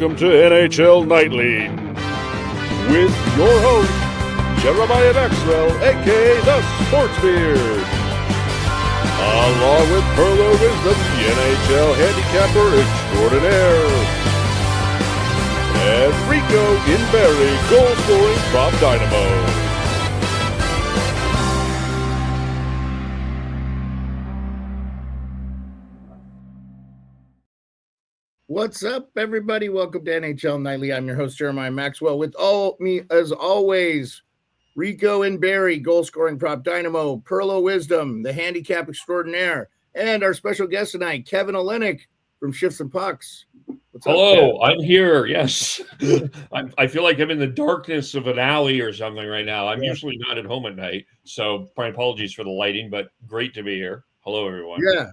welcome to NHL Nightly with your host, Jeremiah Maxwell, a.k.a. the Sports Beard, along with Pearlo Wisdom, the NHL handicapper extraordinaire, and Rico and Pearlo, goal-scoring prop dynamo. What's up, everybody? Welcome to NHL Nightly. I'm your host, Jeremiah Maxwell. With me, as always, Rico and Barry, goal-scoring prop dynamo, Pearlo Wisdom, the handicap extraordinaire, and our special guest tonight, Kevin Olenick from Shifts and Pucks. What's Hello, up, I'm here. Yes, I feel like I'm in the darkness of an alley or something right now. I'm usually not at home at night, so my apologies for the lighting, but great to be here. Hello, everyone. Yeah.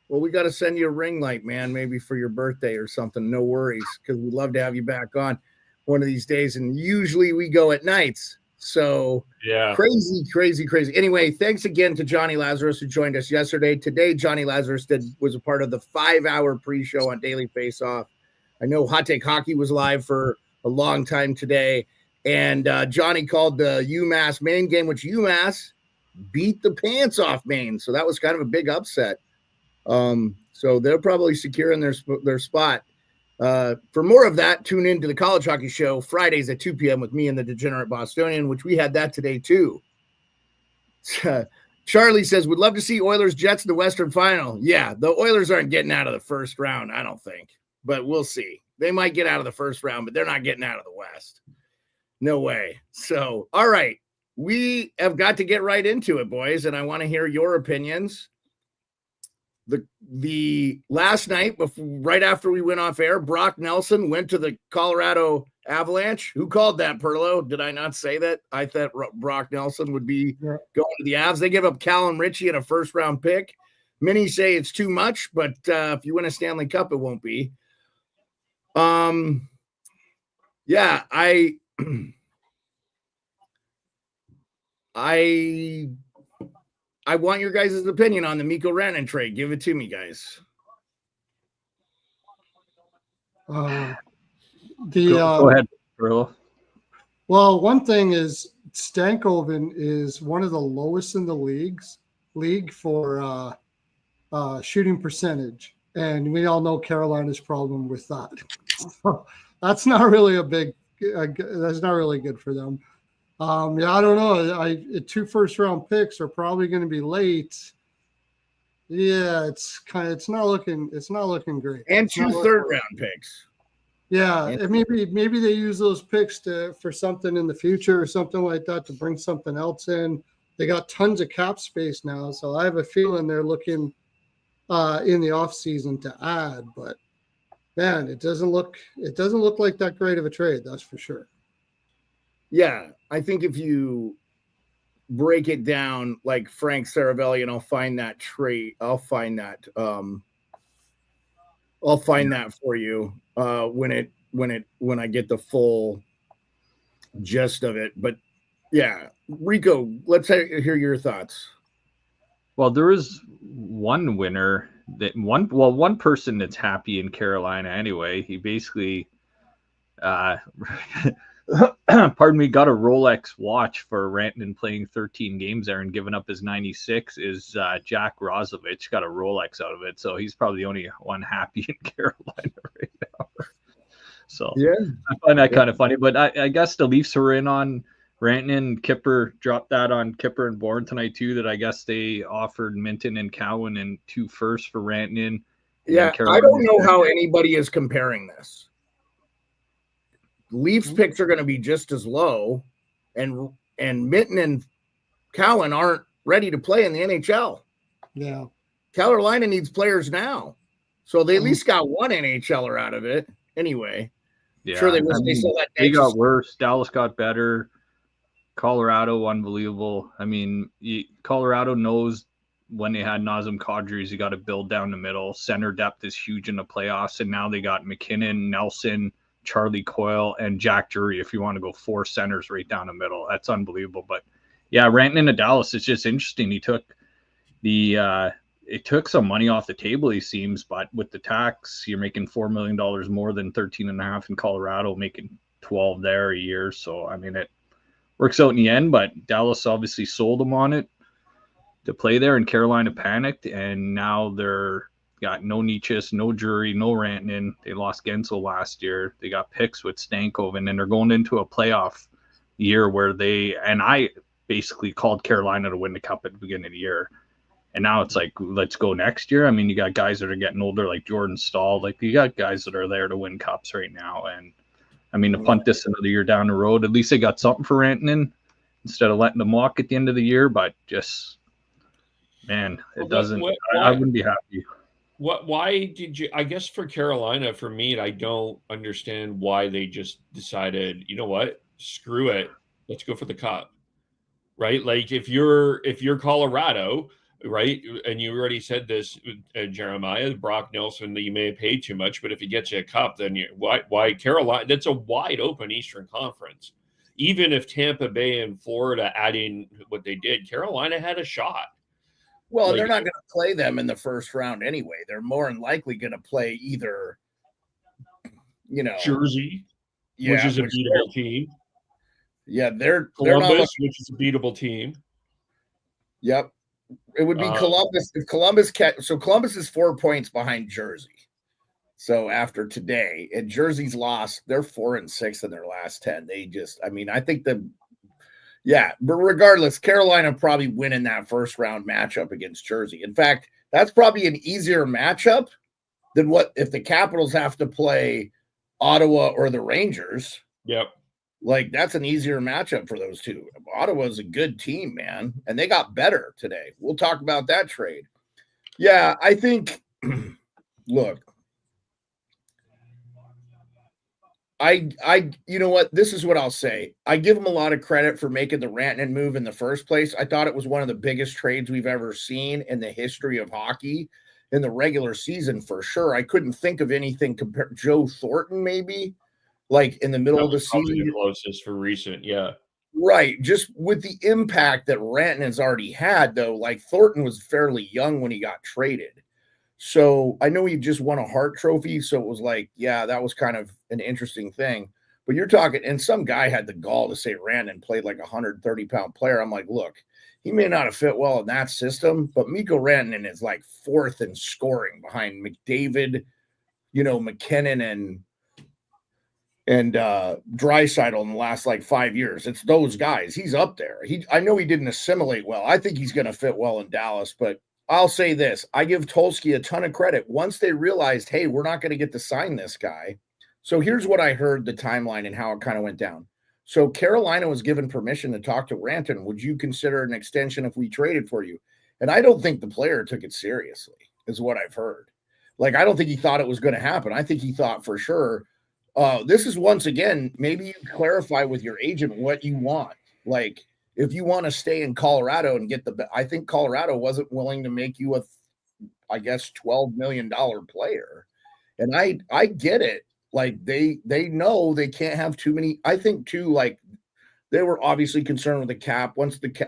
Well, we got to send you a ring light, man, maybe for your birthday or something. No worries, because we'd love to have you back on one of these days. And usually we go at nights. So yeah, crazy. Anyway, thanks again to Johnny Lazarus, who joined us yesterday. Today, Johnny Lazarus was a part of the 5-hour pre-show on Daily Face-Off. I know Hot Take Hockey was live for a long time today. And Johnny called the UMass Maine game, which UMass beat the pants off Maine. So that was kind of a big upset. So they're probably secure in their spot. For more of that, tune into the College Hockey Show Fridays at 2 p.m. with me and the Degenerate Bostonian, which we had that today too. Charlie says, would love to see Oilers Jets in the Western Final. Yeah, the Oilers aren't getting out of the first round, I don't think, but we'll see. They might get out of the first round, but they're not getting out of the West. No way. So, all right, we have got to get right into it, boys, and I want to hear your opinions. The last night, right after we went off air, Brock Nelson went to the Colorado Avalanche. Who called that, Pearlo? Did I not say that? I thought Brock Nelson would be going to the Avs. They give up Callum Ritchie and a first-round pick. Many say it's too much, but if you win a Stanley Cup, it won't be. Yeah, I want your guys' opinion on the Mikko Rantanen trade. Give it to me, guys. Go ahead, Pearlo. Well, one thing is Stankoven is one of the lowest in the league for shooting percentage, and we all know Carolina's problem with that. So that's not really that's not really good for them. I don't know. 2 first-round picks are probably going to be late. Yeah, it's not looking great. And 2 third-round picks. Yeah, and maybe they use those picks for something in the future or something like that to bring something else in. They got tons of cap space now, so I have a feeling they're looking in the offseason to add. But man, it doesn't look like that great of a trade. That's for sure. Yeah, I think if you break it down like Frank Saravelli, and I'll find that trait. I'll find that for you when I get the full gist of it. But yeah, Rico, let's hear your thoughts. Well, there is one winner one person that's happy in Carolina anyway. He basically pardon me, got a Rolex watch for Rantanen playing 13 games there and giving up his 96 is Jack Roslovich got a Rolex out of it. So he's probably the only one happy in Carolina right now. So yeah, I find that kind of funny, but I guess the Leafs are in on Rantanen. Kipper dropped that on Kipper and Bourne tonight too, that I guess they offered Minton and Cowan and 2 firsts for Rantanen. Yeah, I don't know how anybody is comparing this. Leafs picks are going to be just as low, and Minton and Cowan aren't ready to play in the NHL. Yeah, Carolina needs players now, so they at least got one NHLer out of it anyway. Yeah, sure, they got worse. Dallas got better. Colorado, unbelievable. I mean, Colorado knows when they had Nazem Kadri, you got to build down the middle. Center depth is huge in the playoffs, and now they got McKinnon, Nelson, Charlie Coyle, and Jack Drury. If you want to go 4 centers right down the middle, that's unbelievable. But yeah, Rantanen to Dallas is just interesting. He took the it took some money off the table, he seems, but with the tax, you're making $4 million more than 13.5 in Colorado, making 12 there a year. So, I mean, it works out in the end, but Dallas obviously sold him on it to play there, and Carolina panicked, and now they're got no Nietzsche, no Jury, no Rantanen. They lost Gensel last year. They got picks with Stankoven, and they're going into a playoff year where I basically called Carolina to win the cup at the beginning of the year. And now it's like, let's go next year. I mean, you got guys that are getting older, like Jordan Stahl. Like, you got guys that are there to win cups right now. And, I mean, to punt this another year down the road, at least they got something for Rantanen instead of letting them walk at the end of the year. But just, man, it doesn't – I wouldn't be happy. Why did you – I guess for Carolina, for me, I don't understand why they just decided, you know what, screw it. Let's go for the cup, right? Like, if you're Colorado – right, and you already said this, Jeremiah, Brock Nelson, that you may have paid too much, but if he gets you a cup, then why Carolina? That's a wide open Eastern Conference. Even if Tampa Bay and Florida adding what they did, Carolina had a shot. Well, they're not going to play them in the first round anyway. They're more than likely going to play either, Jersey, which is a beatable team. Yeah, they're Columbus, which is a beatable team. Yep. It would be Columbus. If Columbus is 4 points behind Jersey. So after today, and Jersey's lost, they're 4-6 in their last 10. I think but regardless, Carolina probably winning that first round matchup against Jersey. In fact, that's probably an easier matchup than what if the Capitals have to play Ottawa or the Rangers. Yep. Like, that's an easier matchup for those two. Ottawa's a good team, man, and they got better today. We'll talk about that trade. Yeah, I think, look, you know what? This is what I'll say. I give them a lot of credit for making the Rantanen move in the first place. I thought it was one of the biggest trades we've ever seen in the history of hockey in the regular season, for sure. I couldn't think of anything compared. Joe Thornton, maybe. Like in the middle of the season. The closest for recent, yeah. Right. Just with the impact that Rantanen's already had, though, like Thornton was fairly young when he got traded. So I know he just won a Hart Trophy. So it was like, yeah, that was kind of an interesting thing. But you're talking, and some guy had the gall to say Rantanen played like a 130-pound player. I'm like, look, he may not have fit well in that system, but Mikko Rantanen is like fourth in scoring behind McDavid, McKinnon, and Draisaitl in the last like 5 years. It's those guys. He's up there. I know he didn't assimilate well. I think he's going to fit well in Dallas, but I'll say this. I give Tulsky a ton of credit. Once they realized, hey, we're not going to get to sign this guy. So here's what I heard, the timeline and how it kind of went down. So Carolina was given permission to talk to Rantanen. Would you consider an extension if we traded for you? And I don't think the player took it seriously, is what I've heard. Like, I don't think he thought it was going to happen. I think he thought for sure, this is once again, maybe you clarify with your agent what you want. Like, if you want to stay in Colorado and get I think Colorado wasn't willing to make you $12 million player. And I get it. Like, they know they can't have too many. I think too, like, they were obviously concerned with the cap.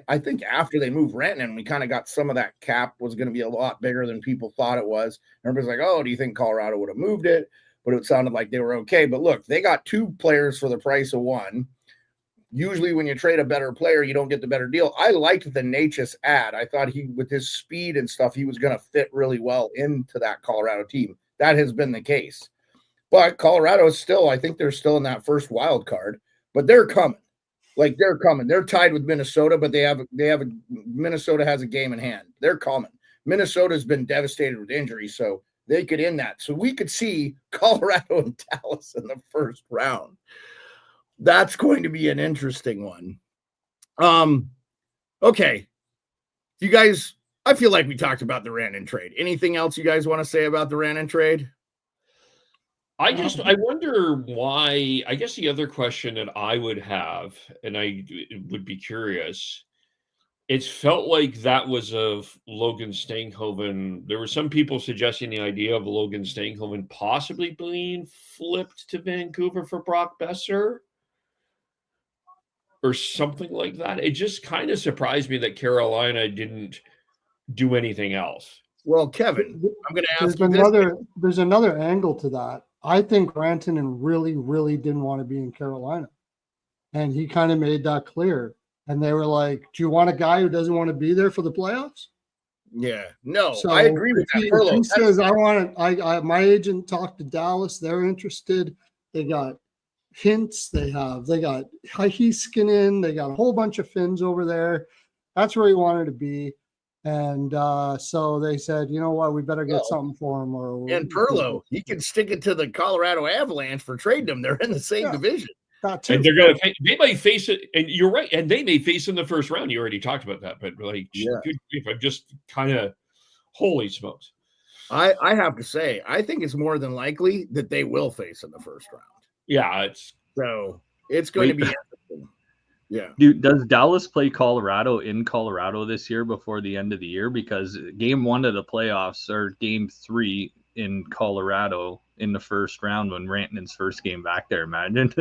I think after they moved Rantanen, we kind of got some of that cap was going to be a lot bigger than people thought it was. Everybody's like, oh, do you think Colorado would have moved it? But it sounded like they were okay. But look, they got two players for the price of one. Usually when you trade a better player, you don't get the better deal. I liked the Natchez ad. I thought with his speed and stuff, he was going to fit really well into that Colorado team. That has been the case. But Colorado is still, I think they're still in that first wild card, but they're coming. Like, they're coming. They're tied with Minnesota, but Minnesota has a game in hand. They're coming. Minnesota's been devastated with injuries, so they could end that. So we could see Colorado and Dallas in the first round. That's going to be an interesting one. Okay. You guys, I feel like we talked about the Rantanen trade. Anything else you guys want to say about the Rantanen trade? I wonder why. I guess the other question that I would have, and I would be curious, it felt like that was of Logan Stankoven. There were some people suggesting the idea of Logan Stankoven possibly being flipped to Vancouver for Brock Besser or something like that. It just kind of surprised me that Carolina didn't do anything else. Well, Kevin, I'm going to ask There's another angle to that. I think Rantanen really, really didn't want to be in Carolina. And he kind of made that clear. And they were like, do you want a guy who doesn't want to be there for the playoffs? Yeah. No, So I agree with that. If he says, my agent talked to Dallas, they're interested. They got Hints, they got Heiskanen, they got a whole bunch of Finns over there. That's where he wanted to be. And so they said, you know what, we better get something for him. And Pearlo, he can stick it to the Colorado Avalanche for trading him. They're in the same division. And they're going to, they might face it, and you're right, and they may face in the first round. You already talked about that, but like, good grief, I'm just kind of, holy smokes. I have to say, I think it's more than likely that they will face in the first round. Yeah, it's going to be interesting. Yeah. Dude, does Dallas play Colorado in Colorado this year before the end of the year? Because game 1 of the playoffs or game 3 in Colorado in the first round when Rantanen's first game back there. Imagine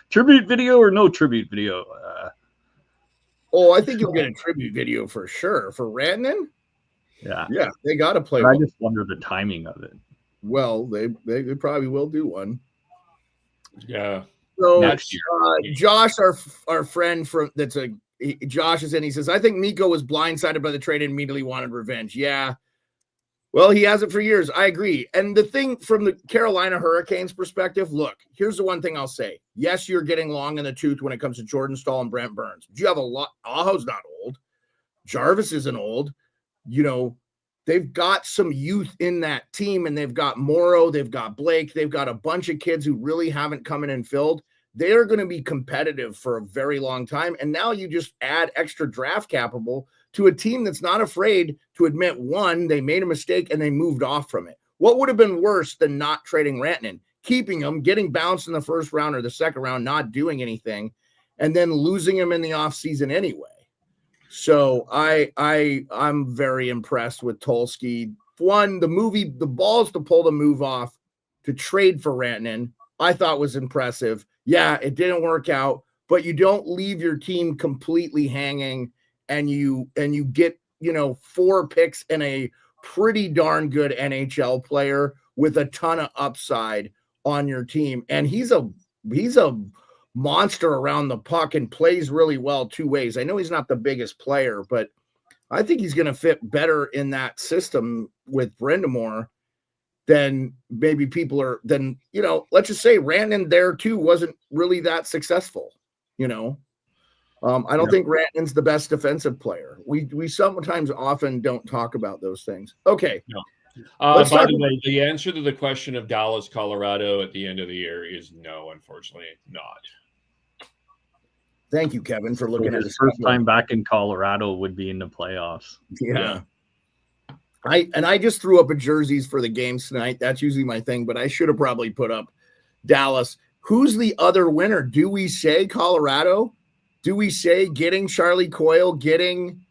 tribute video or no tribute video. I think you'll get a tribute video for sure for Rantanen. Yeah, they got to play. I just wonder the timing of it. Well, they probably will do one. Yeah. So Josh, our friend Josh is in. He says, I think Mikko was blindsided by the trade and immediately wanted revenge. Yeah. Well, he has it for years. I agree. And the thing from the Carolina Hurricanes perspective, look, here's the one thing I'll say. Yes, you're getting long in the tooth when it comes to Jordan Staal and Brent Burns. But you have a lot. Aho's not old. Jarvis isn't old. You know, they've got some youth in that team, and they've got Morrow, they've got Blake, they've got a bunch of kids who really haven't come in and filled. They are going to be competitive for a very long time. And now you just add extra draft capital to a team that's not afraid to admit, one, they made a mistake and they moved off from it. What would have been worse than not trading Rantanen, keeping him, getting bounced in the first round or the second round, not doing anything, and then losing him in the offseason anyway? So I'm very impressed with Tulsky. One, the balls to pull the move off to trade for Rantanen, I thought was impressive. Yeah, it didn't work out, but you don't leave your team completely hanging, and you get, 4 picks and a pretty darn good NHL player with a ton of upside on your team. And he's a monster around the puck and plays really well 2 ways. I know he's not the biggest player, but I think he's going to fit better in that system with Brind'Amour than maybe people are. Then, let's just say Rantanen there too wasn't really that successful. I don't think Rantanen's the best defensive player. We sometimes often don't talk about those things. Okay. No. By the way, the answer to the question of Dallas, Colorado at the end of the year is no, unfortunately not. Thank you, Kevin, for looking at his first time back in Colorado would be in the playoffs. Yeah. I just threw up a jerseys for the games tonight. That's usually my thing, but I should have probably put up Dallas. Who's the other winner? Do we say Colorado? Do we say getting Charlie Coyle, getting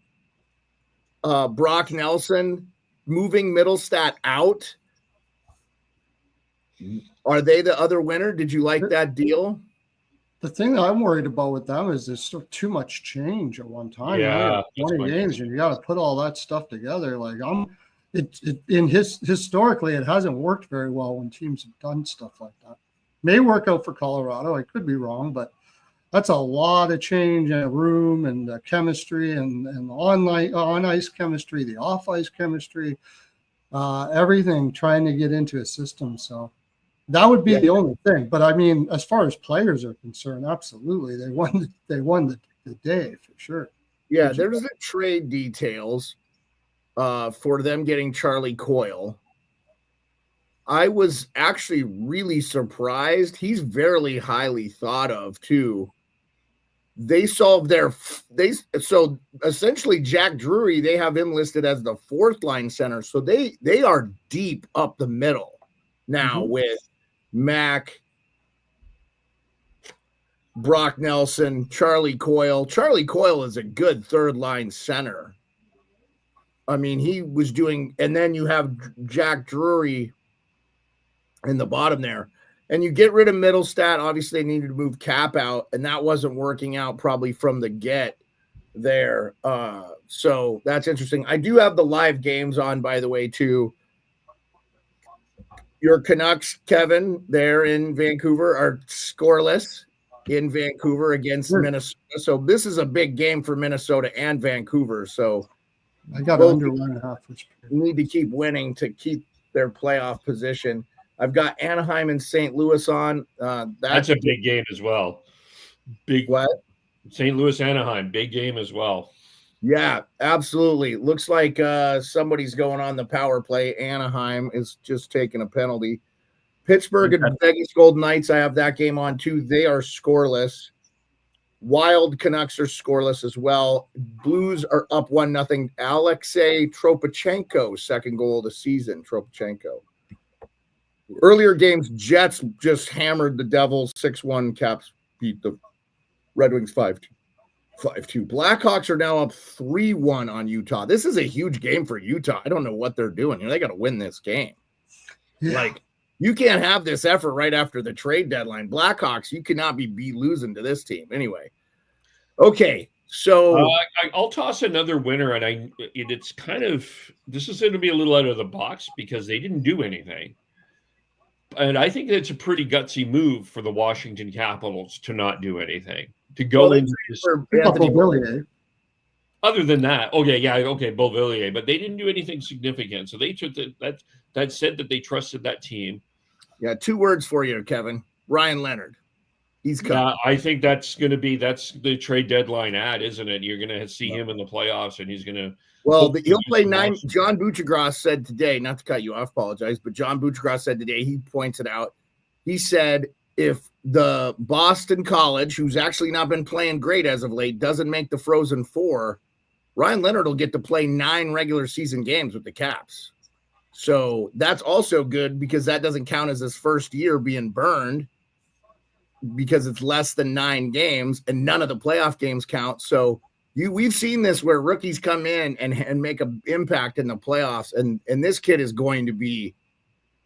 Brock Nelson, moving Middlestat out? Are they the other winner? Did you like that deal? The thing that I'm worried about with them is there's still too much change at one time. Yeah, 20 games, and you got to put all that stuff together. Like historically, it hasn't worked very well when teams have done stuff like that. May work out for Colorado. I could be wrong, but that's a lot of change in a room and the chemistry and on ice chemistry, the off ice chemistry, everything trying to get into a system. So that would be the only thing. But I mean, as far as players are concerned, absolutely, they won the day for sure. Yeah, there's the trade details for them getting Charlie Coyle. I was actually really surprised. He's very highly thought of too. They solved so essentially Jack Drury, they have him listed as the 4th line center. So they are deep up the middle now with Mac, Brock Nelson, Charlie Coyle. Charlie Coyle is a good 3rd line center. I mean, he was doing, and then you have Jack Drury in the bottom there. And you get rid of Middlestat. Obviously, they needed to move Cap out, and that wasn't working out probably from the get. there. So that's interesting. I do have the live games on, by the way, too. Your Canucks, Kevin, there in Vancouver are scoreless in Vancouver against Minnesota. So this is a big game for Minnesota and Vancouver. So I got under 1.5. Need to keep winning to keep their playoff position. I've got Anaheim and St. Louis on. That's a big game as well. Big what? St. Louis, Anaheim, big game as well. Yeah, absolutely. Looks like somebody's going on the power play. Anaheim is just taking a penalty. Pittsburgh and Vegas Golden Knights, I have that game on too. They are scoreless. Wild Canucks are scoreless as well. Blues are up 1-0. Alexei Tropichenko, second goal of the season. Tropichenko. Earlier games, Jets just hammered the Devils 6-1. Caps beat the Red Wings 5-2. Blackhawks are now up 3-1 on Utah. This is a huge game for Utah. I don't know what they're doing. They got to win this game. Yeah. Like, you can't have this effort right after the trade deadline. Blackhawks, you cannot be losing to this team. Anyway. Okay, so I'll toss another winner, and it's kind of, this is going to be a little out of the box because they didn't do anything. And I think it's a pretty gutsy move for the Washington Capitals to not do anything. To go into this. Other than that, Beauvillier, but they didn't do anything significant. So they took that said that they trusted that team. Yeah, 2 words for you, Kevin. Ryan Leonard. He's coming. I think that's the trade deadline ad, isn't it? You're going to see him in the playoffs, and he's going to. Well, he'll play 9. John Buccigross said today, not to cut you off, apologize, but John Buccigross said today, he points it out. He said if the Boston College, who's actually not been playing great as of late, doesn't make the Frozen Four, Ryan Leonard will get to play 9 regular season games with the Caps. So that's also good because that doesn't count as his first year being burned because it's less than 9 games and none of the playoff games count. So we've seen this where rookies come in and make an impact in the playoffs. And this kid is going to be,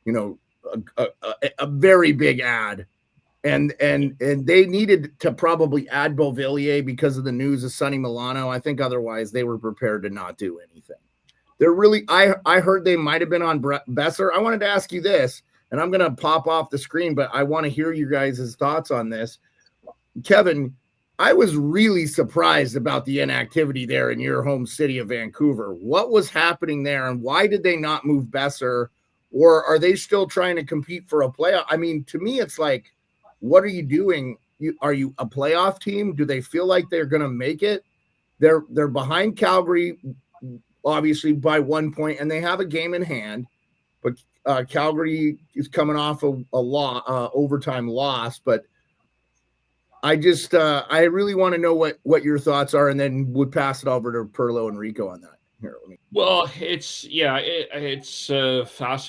a very big ad. And they needed to probably add Beauvillier because of the news of Sonny Milano. I think otherwise they were prepared to not do anything. They're really, I heard they might have been on Besser. I wanted to ask you this, and I'm going to pop off the screen, but I want to hear you guys' thoughts on this. Kevin, I was really surprised about the inactivity there in your home city of Vancouver. What was happening there, and why did they not move Besser? Or are they still trying to compete for a playoff? I mean, to me, it's like, what are you doing? Are you a playoff team? Do they feel like they're going to make it? They're behind Calgary, obviously, by 1 point, and they have a game in hand. But Calgary is coming off a overtime loss. But I just I really want to know what your thoughts are, and then would pass it over to Pearlo and Rico on that. Here, well, it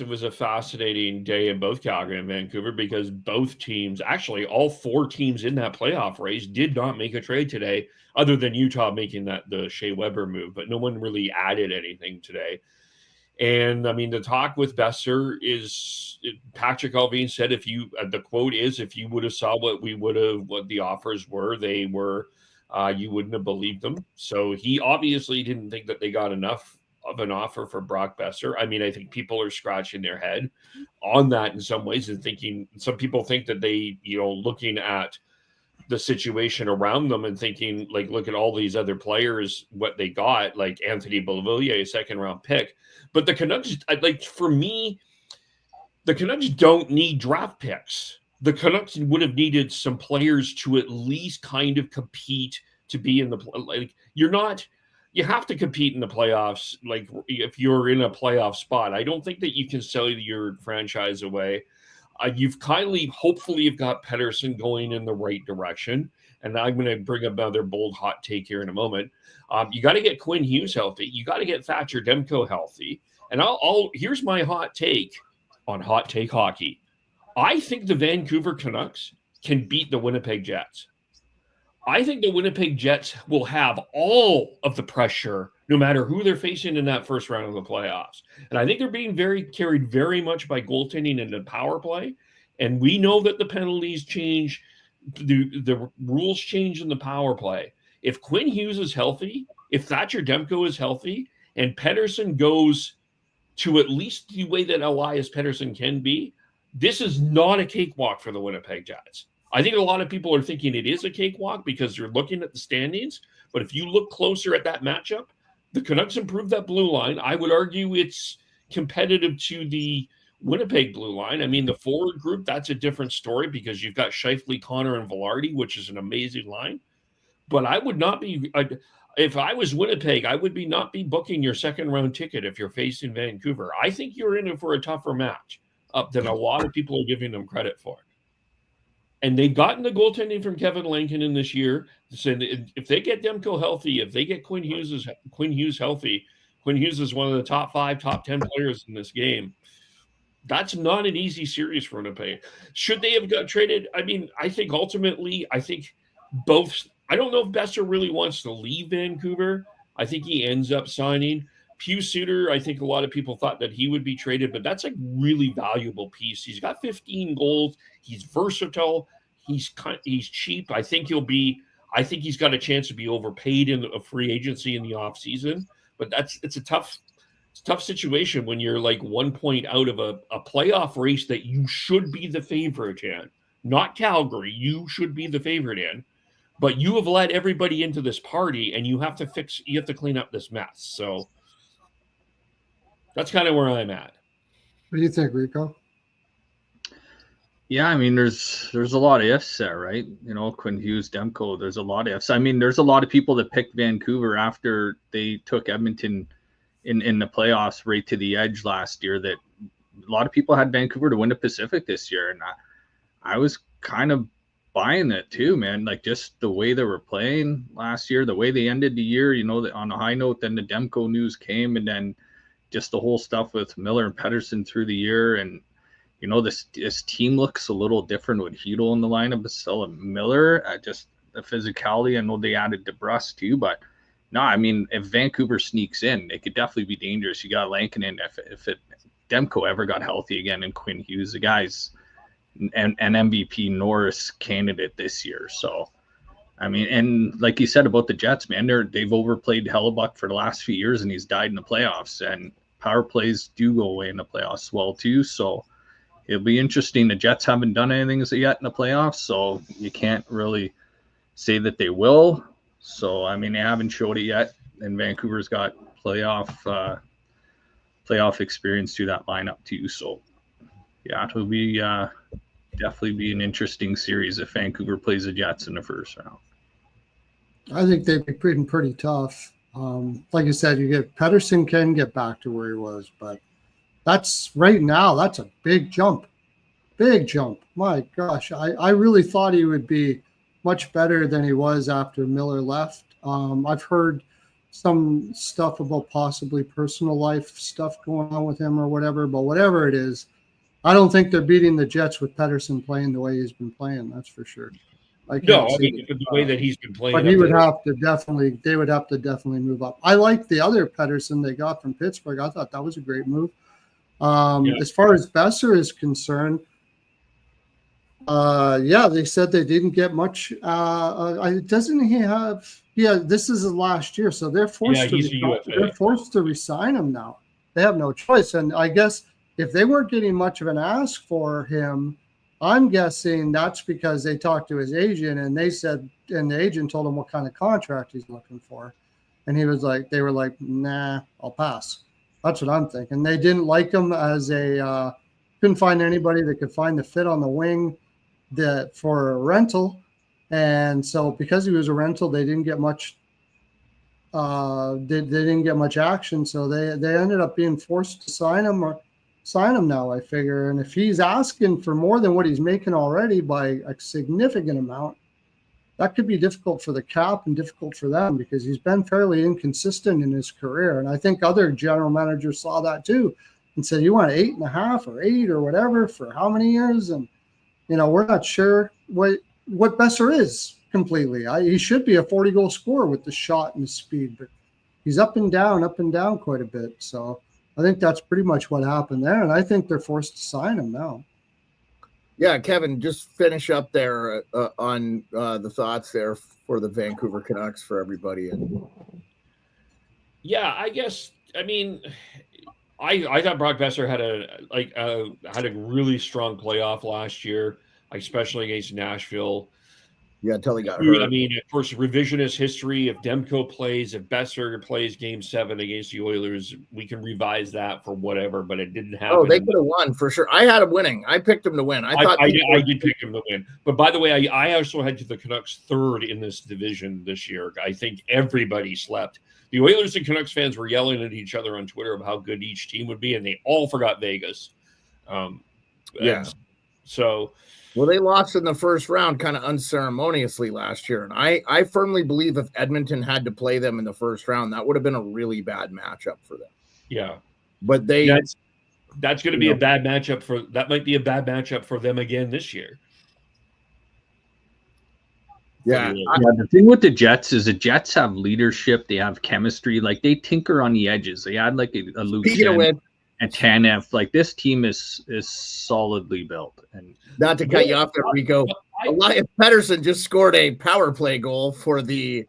was a fascinating day in both Calgary and Vancouver because both teams, actually all 4 teams in that playoff race, did not make a trade today, other than Utah making the Shea Weber move, but no one really added anything today. And I mean, the talk with Besser is Patrick Allvin said, the quote is, if you would have saw what the offers were, they were. You wouldn't have believed them. So he obviously didn't think that they got enough of an offer for Brock Besser. I mean, I think people are scratching their head on that in some ways and thinking, some people think that they, looking at the situation around them and thinking, like, look at all these other players, what they got, like Anthony Beauvillier, a 2nd-round pick. But the Canucks, for me, the Canucks don't need draft picks. The Canucks would have needed some players to at least kind of compete to be in you have to compete in the playoffs. Like if you're in a playoff spot, I don't think that you can sell your franchise away. Hopefully you've got Pettersson going in the right direction. And I'm going to bring another bold hot take here in a moment. You got to get Quinn Hughes healthy. You got to get Thatcher Demko healthy. And here's my hot take on Hot Take Hockey. I think the Vancouver Canucks can beat the Winnipeg Jets. I think the Winnipeg Jets will have all of the pressure, no matter who they're facing in that first round of the playoffs. And I think they're being carried very much by goaltending and the power play. And we know that the penalties change, the rules change in the power play. if Quinn Hughes is healthy, if Thatcher Demko is healthy, and Pettersson goes to at least the way that Elias Pettersson can be, this is not a cakewalk for the Winnipeg Jets. I think a lot of people are thinking it is a cakewalk because you're looking at the standings. But if you look closer at that matchup, the Canucks improved that blue line. I would argue it's competitive to the Winnipeg blue line. I mean, the forward group, that's a different story because you've got Scheifele, Connor, and Velarde, which is an amazing line. But I would not be, if I was Winnipeg, I would not be booking your second round ticket if you're facing Vancouver. I think you're in it for a tougher match than a lot of people are giving them credit for. And they've gotten the goaltending from Kevin Lankinen this year. So if they get Demko healthy, if they get Quinn Hughes healthy, Quinn Hughes is one of the top 5, top 10 players in this game. That's not an easy series for Winnipeg. Should they have got traded? I mean, I think ultimately, both. I don't know if Besser really wants to leave Vancouver. I think he ends up signing. Pius Suter, I think a lot of people thought that he would be traded, but that's a really valuable piece. He's got 15 goals. He's versatile. He's cheap. I think he's got a chance to be overpaid in a free agency in the offseason. But it's a tough situation when you're like 1 point out of a playoff race that you should be the favorite in. Not Calgary. You should be the favorite in. But you have let everybody into this party, and you have to clean up this mess. So that's kind of where I'm at. What do you think, Rico? Yeah, I mean, there's a lot of ifs there, right? You know, Quinn Hughes, Demko, there's a lot of ifs. I mean, there's a lot of people that picked Vancouver after they took Edmonton in the playoffs right to the edge last year. That a lot of people had Vancouver to win the Pacific this year, and I was kind of buying it too, man. Like just the way they were playing last year, the way they ended the year, you know, on a high note. Then the Demko news came, and then just the whole stuff with Miller and Pettersson through the year. And, you know, this team looks a little different with Hedl in the lineup, but still Miller, just the physicality. I know they added DeBrus too, but no, I mean, if Vancouver sneaks in, it could definitely be dangerous. You got Lankinen. If Demko ever got healthy again, and Quinn Hughes, the guy's an MVP Norris candidate this year. So, I mean, and like you said about the Jets, man, they've overplayed Hellebuck for the last few years, and he's died in the playoffs. And power plays do go away in the playoffs well too. So it'll be interesting. The Jets haven't done anything yet in the playoffs, so you can't really say that they will. So I mean, they haven't showed it yet, and Vancouver's got playoff experience through that lineup too. So yeah, it'll be definitely be an interesting series if Vancouver plays the Jets in the first round. I think they'd be pretty tough. Like you said, Pettersson can get back to where he was, but that's right now. That's a big jump. Big jump. My gosh, I really thought he would be much better than he was after Miller left. I've heard some stuff about possibly personal life stuff going on with him or whatever, but whatever it is, I don't think they're beating the Jets with Pettersson playing the way he's been playing. That's for sure. I mean, the way that he's been playing. But they would have to definitely move up. I like the other Pettersson they got from Pittsburgh. I thought that was a great move. As far as Besser is concerned, they said they didn't get much. Doesn't he have? Yeah, this is his last year, so they're forced to resign him now. They have no choice, and I guess if they weren't getting much of an ask for him, I'm guessing that's because they talked to his agent and the agent told him what kind of contract he's looking for, and they were like, nah, I'll pass. That's what I'm thinking. They didn't like him as couldn't find anybody that could find the fit on the wing for a rental. And so because he was a rental, they didn't get much. They didn't get much action. So they ended up being forced to sign him now, I figure. And if he's asking for more than what he's making already by a significant amount, that could be difficult for the cap and difficult for them because he's been fairly inconsistent in his career. And I think other general managers saw that too and said, you want 8.5 or 8 or whatever for how many years? And, we're not sure what Besser is completely. He should be a 40-goal scorer with the shot and the speed, but he's up and down quite a bit. So I think that's pretty much what happened there. And I think they're forced to sign him now. Yeah, Kevin, just finish up there on the thoughts there for the Vancouver Canucks for everybody. Yeah, I guess. I mean, I thought Brock Besser had a really strong playoff last year, especially against Nashville. Yeah, until he got hurt. I mean, of course, revisionist history. If Demko plays, if Besser plays Game 7 against the Oilers, we can revise that for whatever. But it didn't happen. Oh, they could have won for sure. I had him winning. I picked him to win. I did pick him to win. But by the way, I also had the Canucks third in this division this year. I think everybody slept. The Oilers and Canucks fans were yelling at each other on Twitter of how good each team would be, and they all forgot Vegas. Yeah. So. Well, they lost in the first round kind of unceremoniously last year. And I firmly believe if Edmonton had to play them in the first round, that would have been a really bad matchup for them. Yeah. But that's going to be a bad matchup that might be a bad matchup for them again this year. Yeah. The thing with the Jets is the Jets have leadership. They have chemistry. Like, they tinker on the edges. They had like a Lucien and Tanev. Like, this team is solidly built. And not to cut you off there, Rico, Elias Pettersson just scored a power play goal for the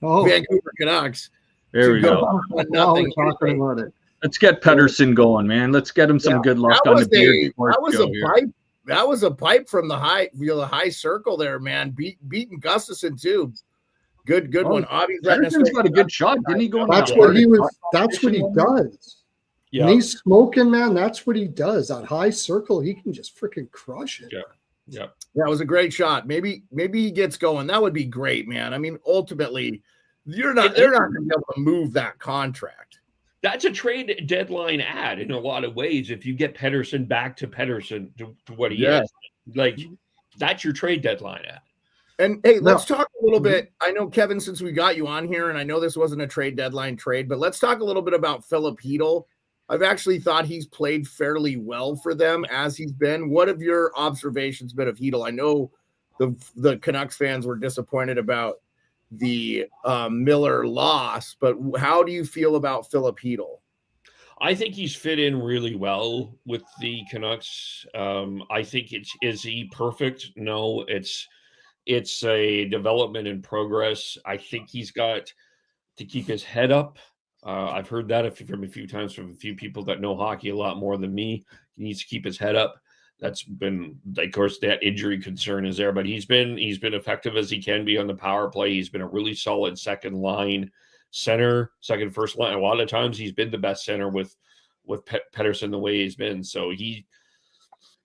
Vancouver Canucks. There we go. Nothing. Talking about it. Let's get Pettersson going, man. Let's get him some good luck on the beer. That was a pipe from the high circle there, man. Beating Gustafsson too. Good one. Pettersson's got a good shot. Didn't he go? That's what he was. That's what he does. Yeah. When he's smoking, man, that's what he does. That high circle, he can just freaking crush it. Yeah. That was a great shot. Maybe he gets going. That would be great, man. I mean, ultimately, they're not going to be able to move that contract. That's a trade deadline ad in a lot of ways. If you get Pettersson back to Pettersson to what he is, like, that's your trade deadline ad. And hey, let's talk a little bit. I know, Kevin, since we got you on here, and I know this wasn't a trade deadline trade, but let's talk a little bit about Philip Hedl. I've actually thought he's played fairly well for them as he's been. What have your observations been of Hedl? I know the Canucks fans were disappointed about the Miller loss, but how do you feel about Philip Hedl? I think he's fit in really well with the Canucks. I think is he perfect? No, it's a development in progress. I think he's got to keep his head up. I've heard that from a few times from a few people that know hockey a lot more than me. He needs to keep his head up. That's been, of course, that injury concern is there, but he's been effective as he can be on the power play. He's been a really solid second line center, first line. A lot of times he's been the best center with Pettersson the way he's been. So he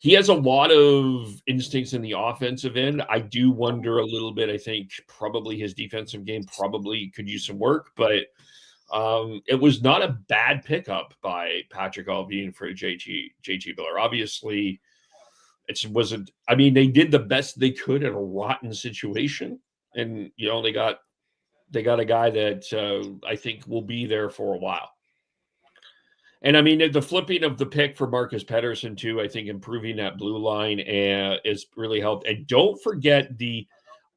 has a lot of instincts in the offensive end. I do wonder a little bit. I think probably his defensive game probably could use some work, but it was not a bad pickup by Patrick Allvin for JT Miller. Obviously, they did the best they could in a rotten situation, and they got a guy that I think will be there for a while. And I mean, the flipping of the pick for Marcus Pettersson too, I think improving that blue line is really helped. And don't forget there's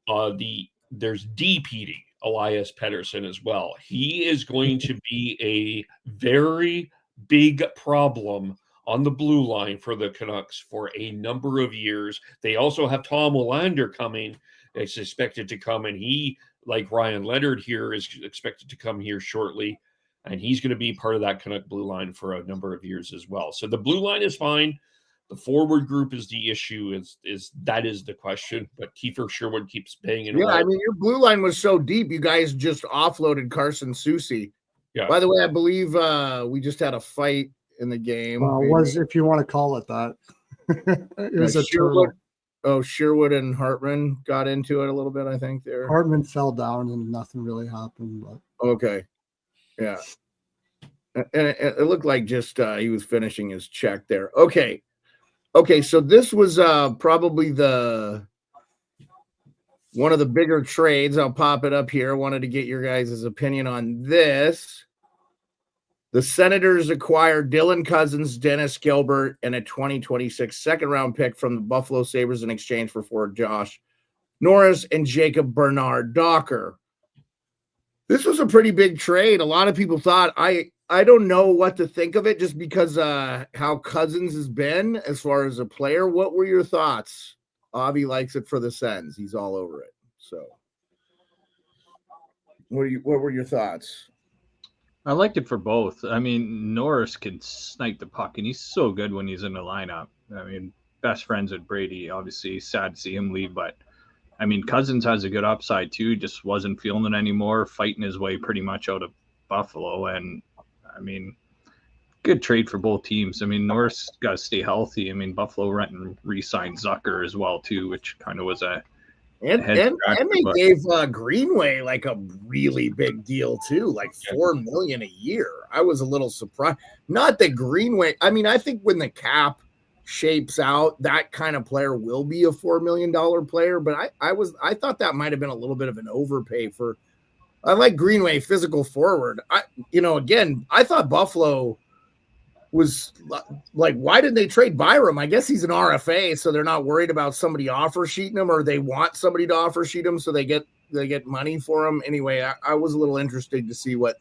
DPD. Elias Pettersson as well. He is going to be a very big problem on the blue line for the Canucks for a number of years. They also have Tom Willander coming. It's expected to come, and he, like Ryan Leonard here, is expected to come here shortly, and he's going to be part of that Canuck blue line for a number of years as well. So the blue line is fine. The forward group is the issue. Is the question? But Kiefer Sherwood keeps banging. Yeah, I mean, your blue line was so deep. You guys just offloaded Carson Soucy. Yeah. By the way, I believe we just had a fight in the game. If you want to call it that, it was a turtle. Sherwood and Hartman got into it a little bit. I think there. Hartman fell down and nothing really happened. But okay, yeah, and it looked like just he was finishing his check there. Okay, so this was probably one of the bigger trades. I'll pop it up here. I wanted to get your guys' opinion on this. The Senators acquired Dylan Cousins, Dennis Gilbert, and a 2026 second-round pick from the Buffalo Sabres in exchange for forward Josh Norris and Jacob Bernard Docker. This was a pretty big trade. A lot of people thought, I I don't know what to think of it just because how Cousins has been as far as a player. What were your thoughts? Avi likes it for the Sens. He's all over it. So what were your thoughts? I liked it for both. I mean, Norris can snipe the puck, and he's so good when he's in the lineup. I mean, best friends with Brady. Obviously, sad to see him leave, but I mean, Cousins has a good upside too. Just wasn't feeling it anymore, fighting his way pretty much out of Buffalo. And I mean, good trade for both teams. I mean, Norris got to stay healthy. I mean, Buffalo went and re-signed Zucker as well too, which kind of was a and they gave Greenway like a really big deal too, like $4 million a year. I was a little surprised. Not that Greenway. I mean, I think when the cap shapes out, that kind of player will be a $4 million player. But I thought that might have been a little bit of an overpay for. I like Greenway, physical forward. Again, I thought Buffalo was like, why did they trade Byram? I guess he's an RFA, so they're not worried about somebody offer sheeting him, or they want somebody to offer sheet him so they get money for him. Anyway, I was a little interested to see what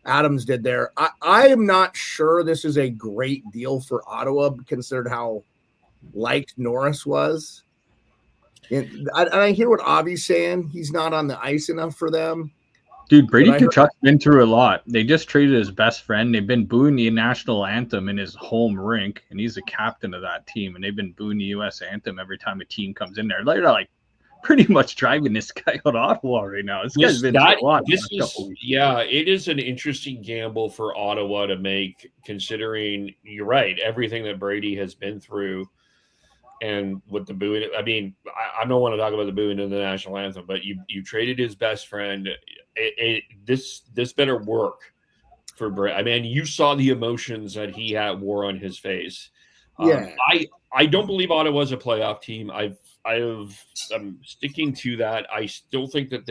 Adams did there. I am not sure this is a great deal for Ottawa, considered how liked Norris was. And I hear what Avi's saying. He's not on the ice enough for them. Dude, Brady Tkachuk's been through a lot. They just traded his best friend. They've been booing the national anthem in his home rink, and he's the captain of that team. And they've been booing the U.S. anthem every time a team comes in there. They're like pretty much driving this guy out of Ottawa right now. This guy's been through a lot. It is an interesting gamble for Ottawa to make, considering you're right, everything that Brady has been through. And with the booing, I mean, I don't want to talk about the booing in the national anthem, but you traded his best friend. This better work for Brady. I mean, you saw the emotions that he wore on his face. Yeah, I don't believe Ottawa's a playoff team. I'm sticking to that. I still think that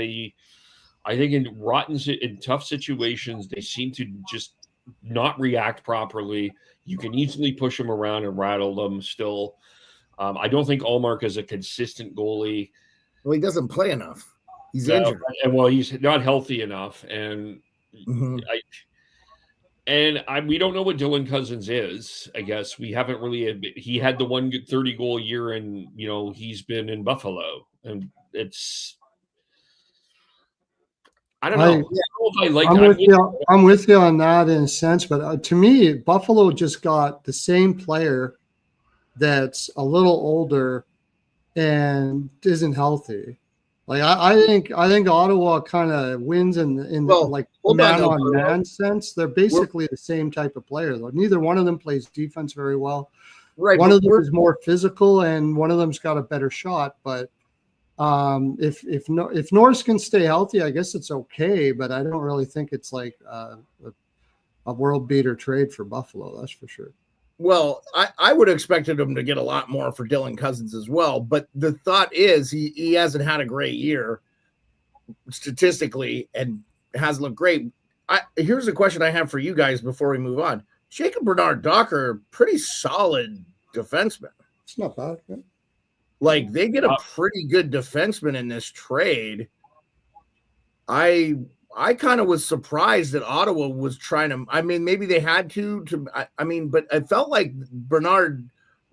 I think in tough situations, they seem to just not react properly. You can easily push them around and rattle them still. I don't think Allmark is a consistent goalie. Well, he doesn't play enough. He's injured. And he's not healthy enough. And we don't know what Dylan Cousins is. I guess we haven't really. He had the 130 goal year, and he's been in Buffalo, and it's. I don't know. I don't know if I like. I'm with you on that in a sense, but to me, Buffalo just got the same player that's a little older and isn't healthy. Like I think Ottawa kind of wins in like man on man sense. They're basically the same type of player though. Neither one of them plays defense very well. Right. One of them is more physical and one of them's got a better shot. But if Norris can stay healthy, I guess it's okay. But I don't really think it's like a world beater trade for Buffalo. That's for sure. Well, I would have expected him to get a lot more for Dylan Cousins as well. But the thought is he hasn't had a great year statistically and hasn't looked great. Here's a question I have for you guys before we move on. Jacob Bernard-Docker, pretty solid defenseman. It's not bad. Yeah. Like, they get a pretty good defenseman in this trade. I kind of was surprised that Ottawa was trying to. I mean, maybe they had to. But it felt like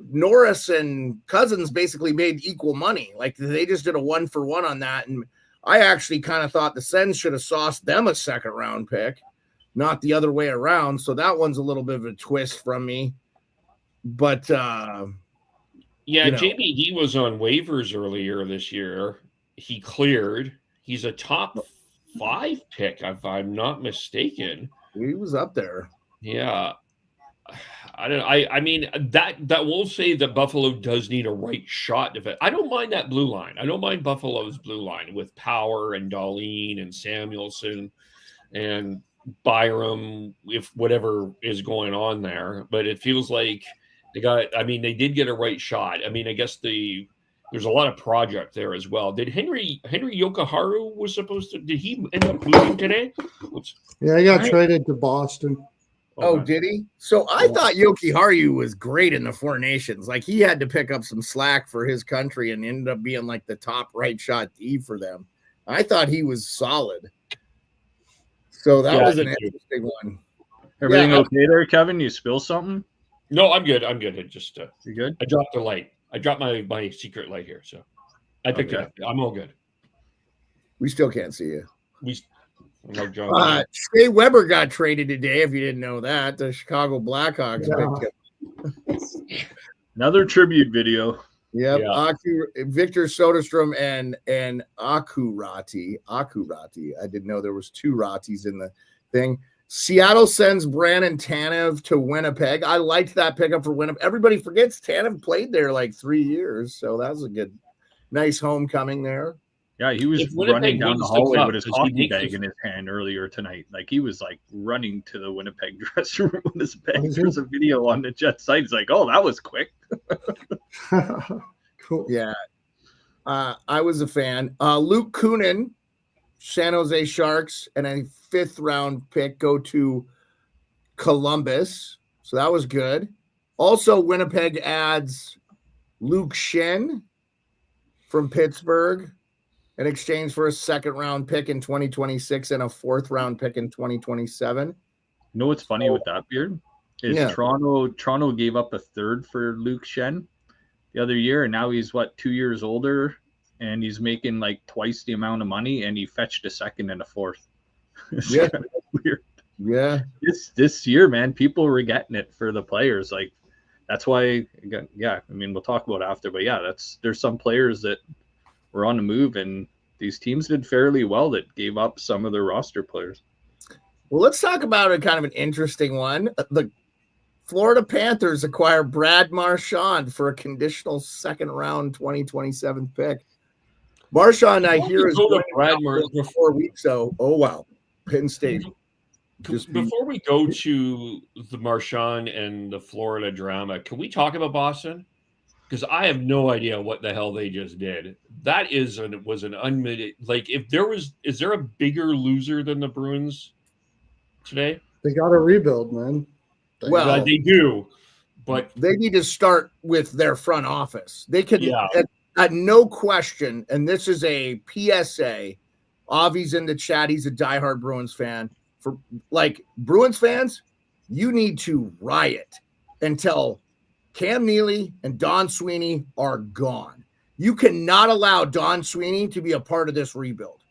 Norris and Cousins basically made equal money. Like they just did a 1-for-1 on that, and I actually kind of thought the Sens should have sauced them a second round pick, not the other way around. So that one's a little bit of a twist from me. But JBD was on waivers earlier this year. He cleared. He's a top 5 pick, if I'm not mistaken. He was up there. Yeah. I mean, that will say that Buffalo does need a right shot defense. I don't mind that blue line. I don't mind Buffalo's blue line with Power and Dahlin and Samuelson and Byram, if whatever is going on there. But it feels like they did get a right shot. I mean, I guess there's a lot of project there as well. Did Henry Yokoharu was supposed to? Did he end up moving today? Oops. Yeah, he got traded to Boston. Oh, did he? So I thought Yokoharu was great in the Four Nations. Like he had to pick up some slack for his country and ended up being like the top right shot D for them. I thought he was solid. So that was an interesting one. Everything okay there, Kevin? You spill something? No, I'm good. I'm good. It just You good? I dropped the light. I dropped my secret light here, so I picked it up. I'm all good. We still can't see you. Like John. Shea Weber got traded today. If you didn't know that, the Chicago Blackhawks picked him. Another tribute video. Yep, Yeah. Victor Soderstrom and Akurati. I didn't know there was 2 Ratis in the thing. Seattle sends Brandon Tanev to Winnipeg. I liked that pickup for Winnipeg. Everybody forgets Tanev played there like 3 years, so that was a nice homecoming there. Yeah, he was running down the hallway with his hockey bag in his hand earlier tonight. Like he was like running to the Winnipeg dressing room with his bag. There's a video on the Jet site. It's like, oh, that was quick. Cool. Yeah. I was a fan. Luke Kunin, San Jose Sharks, and a 5th round pick go to Columbus. So that was good. Also, Winnipeg adds Luke Schenn from Pittsburgh in exchange for a 2nd round pick in 2026 and a 4th round pick in 2027. You know what's funny with that, Beard? Is Toronto gave up a 3rd for Luke Schenn the other year, and now he's 2 years older, and he's making like twice the amount of money, and he fetched a 2nd and a 4th. It's kind of weird. Yeah. This year, man, people were getting it for the players. Like that's why, I mean, we'll talk about it after, but yeah, there's some players that were on the move, and these teams did fairly well that gave up some of their roster players. Well, let's talk about a kind of an interesting one. The Florida Panthers acquire Brad Marchand for a conditional 2nd round 2027 pick. Marchand, I hear, is going Brad for 4 weeks. So, oh wow, Penn State. Before we go to the Marchand and the Florida drama, can we talk about Boston? Because I have no idea what the hell they just did. That was an unmitigated, like, is there a bigger loser than the Bruins today? They got to rebuild, man. They do, but they need to start with their front office. They could, at no question, and this is a PSA. Avi's in the chat. He's a diehard Bruins fan. For like Bruins fans, you need to riot until Cam Neely and Don Sweeney are gone. You cannot allow Don Sweeney to be a part of this rebuild.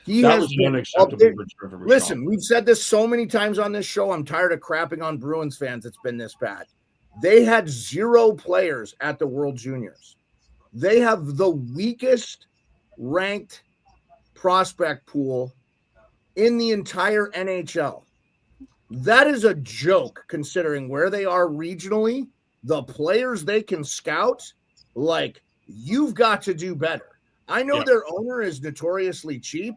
That was an unacceptable return for Listen, we've said this so many times on this show. I'm tired of crapping on Bruins fans. It's been this bad. They had 0 players at the World Juniors. They have the weakest ranked prospect pool in the entire NHL. That is a joke considering where they are regionally, the players they can scout. Like, you've got to do better. I know their owner is notoriously cheap,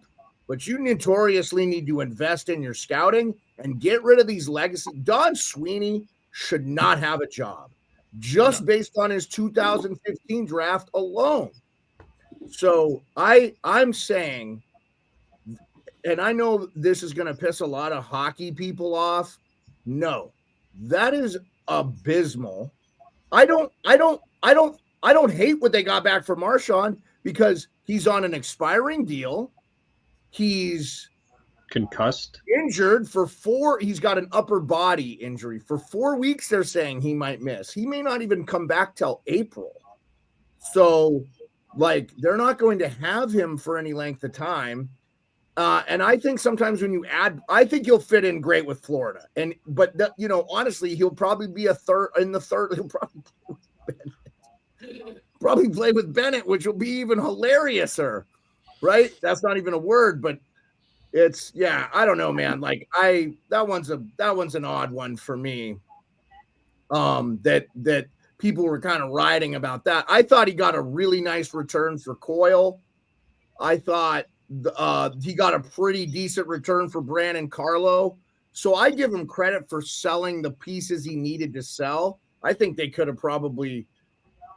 but you notoriously need to invest in your scouting and get rid of these legacy. Don Sweeney should not have a job just based on his 2015 draft alone. So I'm saying, and I know this is going to piss a lot of hockey people off. No, that is abysmal. I don't hate what they got back for Marchand because he's on an expiring deal. He's concussed, injured for 4. He's got an upper body injury for 4 weeks. They're saying he might miss. He may not even come back till April. So, like, they're not going to have him for any length of time. And I think sometimes when you add, I think he'll fit in great with Florida. But honestly, he'll probably be a third in the third. He'll probably play with Bennett, which will be even hilariouser, right? That's not even a word, but it's I don't know, man. Like that one's an odd one for me. That people were kind of riding about that. I thought he got a really nice return for Coyle. I thought he got a pretty decent return for Brandon Carlo. So I give him credit for selling the pieces he needed to sell. I think they could have probably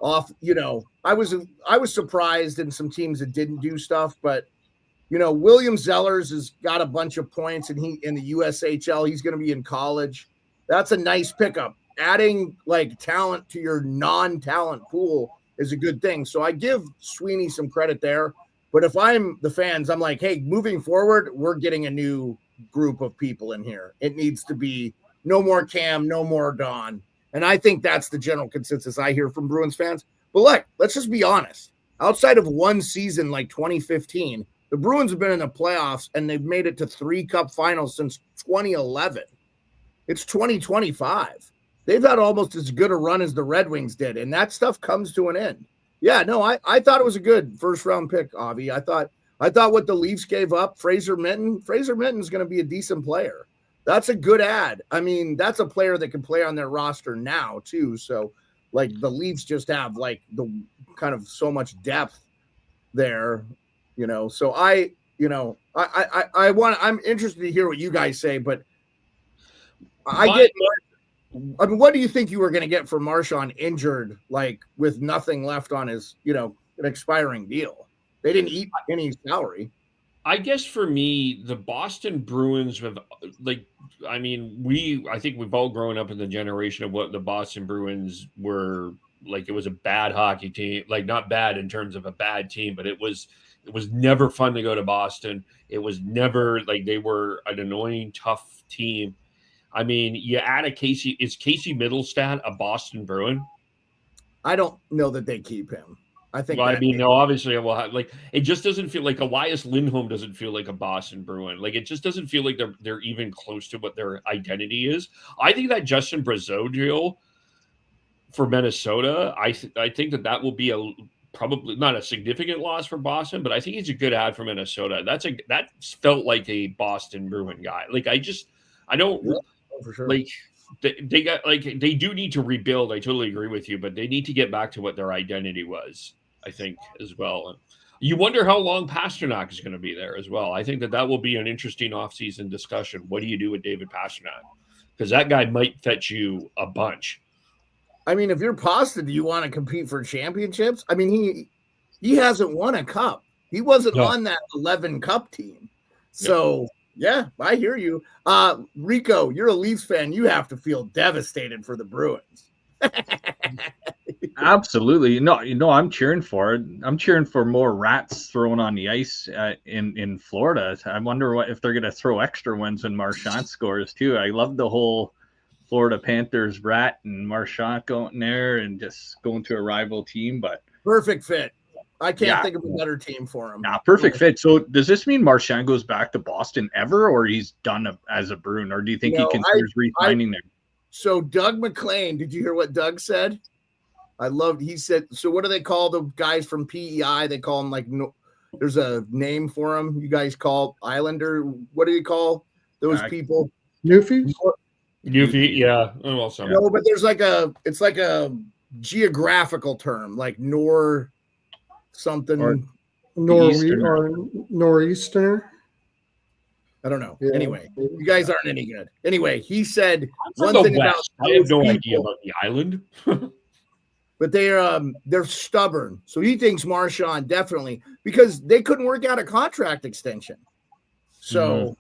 I was surprised in some teams that didn't do stuff, but William Zellers has got a bunch of points and he in the USHL, he's going to be in college. That's a nice pickup. Adding like talent to your non-talent pool is a good thing. So I give Sweeney some credit there. But if I'm the fans, I'm like, hey, moving forward, we're getting a new group of people in here. It needs to be no more Cam, no more Don. And I think that's the general consensus I hear from Bruins fans. But look, let's just be honest. Outside of one season like 2015, the Bruins have been in the playoffs and they've made it to 3 Cup finals since 2011. It's 2025. They've had almost as good a run as the Red Wings did, and that stuff comes to an end. Yeah, no, I thought it was a good first-round pick, Avi. I thought what the Leafs gave up, Fraser Minton's going to be a decent player. That's a good ad. I mean, that's a player that can play on their roster now, too. So, like, the Leafs just have, like, the kind of so much depth there, you know. So I'm interested to hear what you guys say, but I mean, what do you think you were going to get for Marchand injured, like with nothing left on his, an expiring deal? They didn't eat any salary. I guess for me, the Boston Bruins have, I think we've all grown up in the generation of what the Boston Bruins were like. It was a bad hockey team, like not bad in terms of a bad team, but it was never fun to go to Boston. It was never like they were an annoying, tough team. I mean, you add is Casey Middlestat a Boston Bruin? I don't know that they keep him. I think. Well, no, obviously, it just doesn't feel like Elias Lindholm doesn't feel like a Boston Bruin. Like, it just doesn't feel like they're even close to what their identity is. I think that Justin Brazeau deal for Minnesota, I think that will be probably not a significant loss for Boston, but I think he's a good ad for Minnesota. That felt like a Boston Bruin guy. Like, I don't. Yeah, for sure. Like they got they do need to rebuild. I totally agree with you, but they need to get back to what their identity was, I think, as well. You wonder how long Pasternak is going to be there as well. I think that will be an interesting offseason discussion. What do you do with David Pasternak? Because that guy might fetch you a bunch. I mean, if you're Pasta, do you want to compete for championships? I mean, he hasn't won a cup. He wasn't on that 11 cup team. So yeah, I hear you. Rico, you're a Leafs fan. You have to feel devastated for the Bruins. Absolutely. No, I'm cheering for it. I'm cheering for more rats thrown on the ice in Florida. I wonder if they're going to throw extra ones when Marchand scores too. I love the whole Florida Panthers rat and Marchand going there and just going to a rival team, but perfect fit. I can't think of a better team for him. Perfect fit. So does this mean Marchand goes back to Boston ever, or he's done as a Bruin, or do you think he considers re-signing there? So Doug McLean, did you hear what Doug said? He said, so what do they call the guys from PEI? They call them there's a name for them. You guys call Islander. What do you call those people? Newfies? Newfie, yeah. Oh, well, no, but there's it's like a geographical term, like something or nor'easter. I don't know. Yeah. Anyway, you guys aren't any good. Anyway, he said one thing about I have no idea about the island. But they're stubborn. So he thinks Marchand definitely, because they couldn't work out a contract extension. So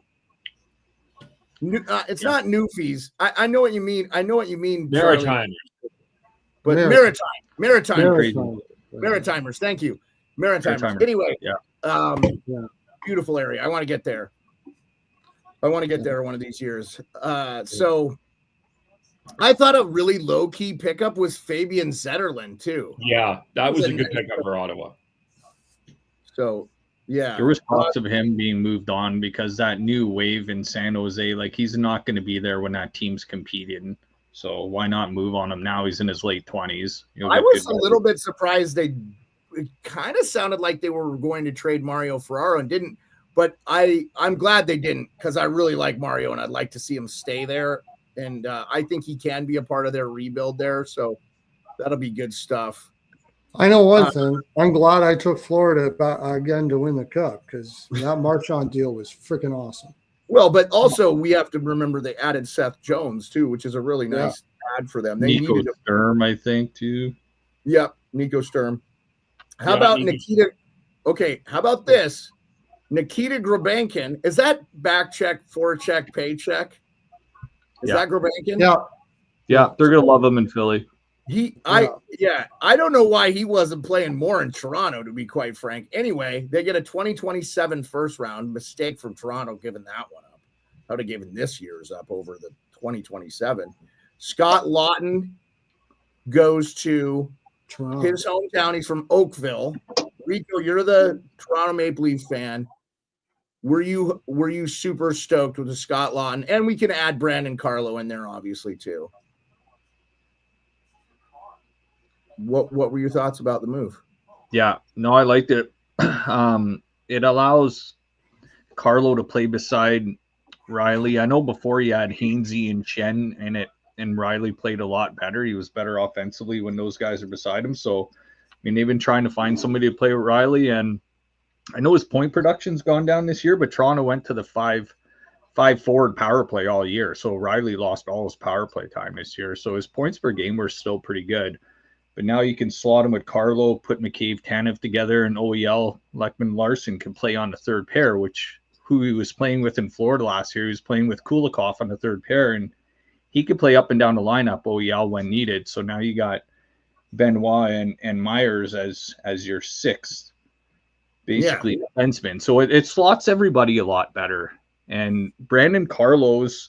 it's not Newfies. I know what you mean. Maritimers. But Maritimers. Thank you. Maritimers. Anyway, beautiful area. I want to get there. One of these years. So I thought a really low-key pickup was Fabian Zetterlund, too. Yeah, that was a good pickup for Ottawa. So, yeah. There was talks of him being moved on because that new wave in San Jose, he's not going to be there when that team's competing. So why not move on him now? He's in his late 20s. I was a little bit surprised it kind of sounded like they were going to trade Mario Ferraro and didn't. But I'm glad they didn't, because I really like Mario and I'd like to see him stay there. And I think he can be a part of their rebuild there. So that'll be good stuff. I know one thing. I'm glad I took Florida again to win the cup, because that Marchand deal was freaking awesome. Well, but also we have to remember they added Seth Jones, too, which is a really nice ad for them. They Nico Sturm, I think, too. Yep, Nico Sturm. How about Nikita? Okay, how about this? Nikita Grabankin. Is that back check, forecheck, paycheck? Is that Grabankin? Yeah, they're gonna love him in Philly. I don't know why he wasn't playing more in Toronto, to be quite frank. Anyway, they get a 2027 first round. Mistake from Toronto giving that one up. I would have given this year's up over the 2027. Scott Lawton goes to Toronto. his hometown. He's from Oakville. Rico, you're the Toronto Maple Leaf fan. Were you super stoked with the Scott Lawton? And we can add Brandon Carlo in there, obviously, too. What were your thoughts about the move? Yeah, no, I liked it. It allows Carlo to play beside Riley. I know before he had Hainsey and Chen and Riley played a lot better. He was better offensively when those guys are beside him. So, I mean, they've been trying to find somebody to play with Riley, and I know his point production's gone down this year, but Toronto went to the five forward power play all year. So Riley lost all his power play time this year. So his points per game were still pretty good. But now you can slot him with Carlo, put McCabe, Tanev together, and OEL, Lekman, Larson can play on the third pair, who he was playing with in Florida last year. He was playing with Kulikov on the third pair, and he could play up and down the lineup, OEL, when needed. So now you got Benoit and Myers as your sixth, basically, defenseman. So it slots everybody a lot better. And Brandon Carlo's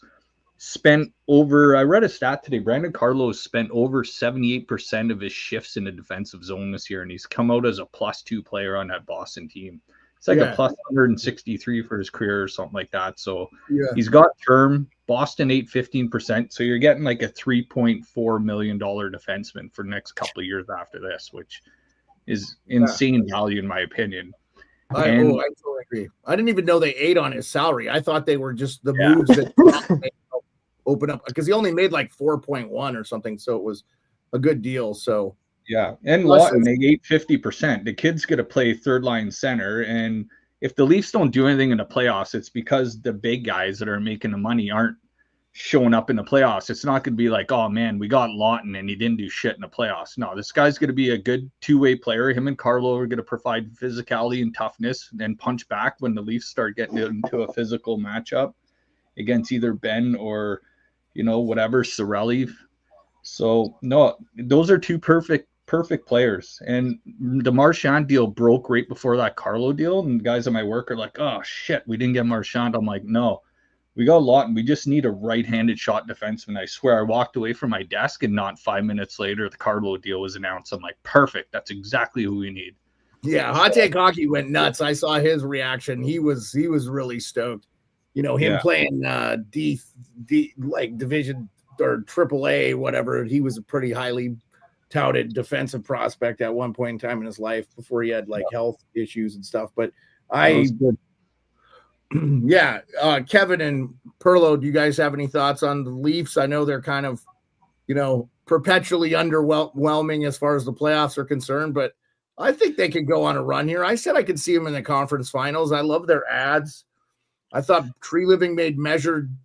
spent over, I read a stat today, Brandon Carlo's spent over 78% of his shifts in the defensive zone this year, and he's come out as a +2 player on that Boston team. It's like a +163 for his career or something like that. So he's got term. Boston 15%. So you're getting like a $3.4 million defenseman for the next couple of years after this, which is insane value in my opinion. I totally agree. I didn't even know they ate on his salary. I thought they were just the moves that open up, because he only made like 4.1 or something. So it was a good deal. So yeah. And Lawton, they ate 50%. The kid's going to play third line center. And if the Leafs don't do anything in the playoffs, it's because the big guys that are making the money aren't showing up in the playoffs. It's not going to be like, oh man, we got Lawton and he didn't do shit in the playoffs. No, this guy's going to be a good two-way player. Him and Carlo are going to provide physicality and toughness and punch back when the Leafs start getting into a physical matchup against either Ben or, whatever, Cirelli. So no, those are two perfect players. And the Marchand deal broke right before that Carlo deal, and guys at my work are like, oh shit, we didn't get Marchand. I'm like, no, we got Lawton. We just need a right-handed shot defenseman. I swear, I walked away from my desk and not 5 minutes later the Carlo deal was announced. I'm like, perfect, that's exactly who we need. Yeah, Hot Take Hockey went nuts. I saw his reaction. He was really stoked. Playing D like division or AAA, whatever. He was a pretty highly touted defensive prospect at one point in time in his life before he had health issues and stuff. But Kevin and Pearlo, do you guys have any thoughts on the Leafs? I know they're kind of, perpetually underwhelming as far as the playoffs are concerned, but I think they could go on a run here. I said I could see them in the conference finals. I love their ads. I thought Tree Living made measured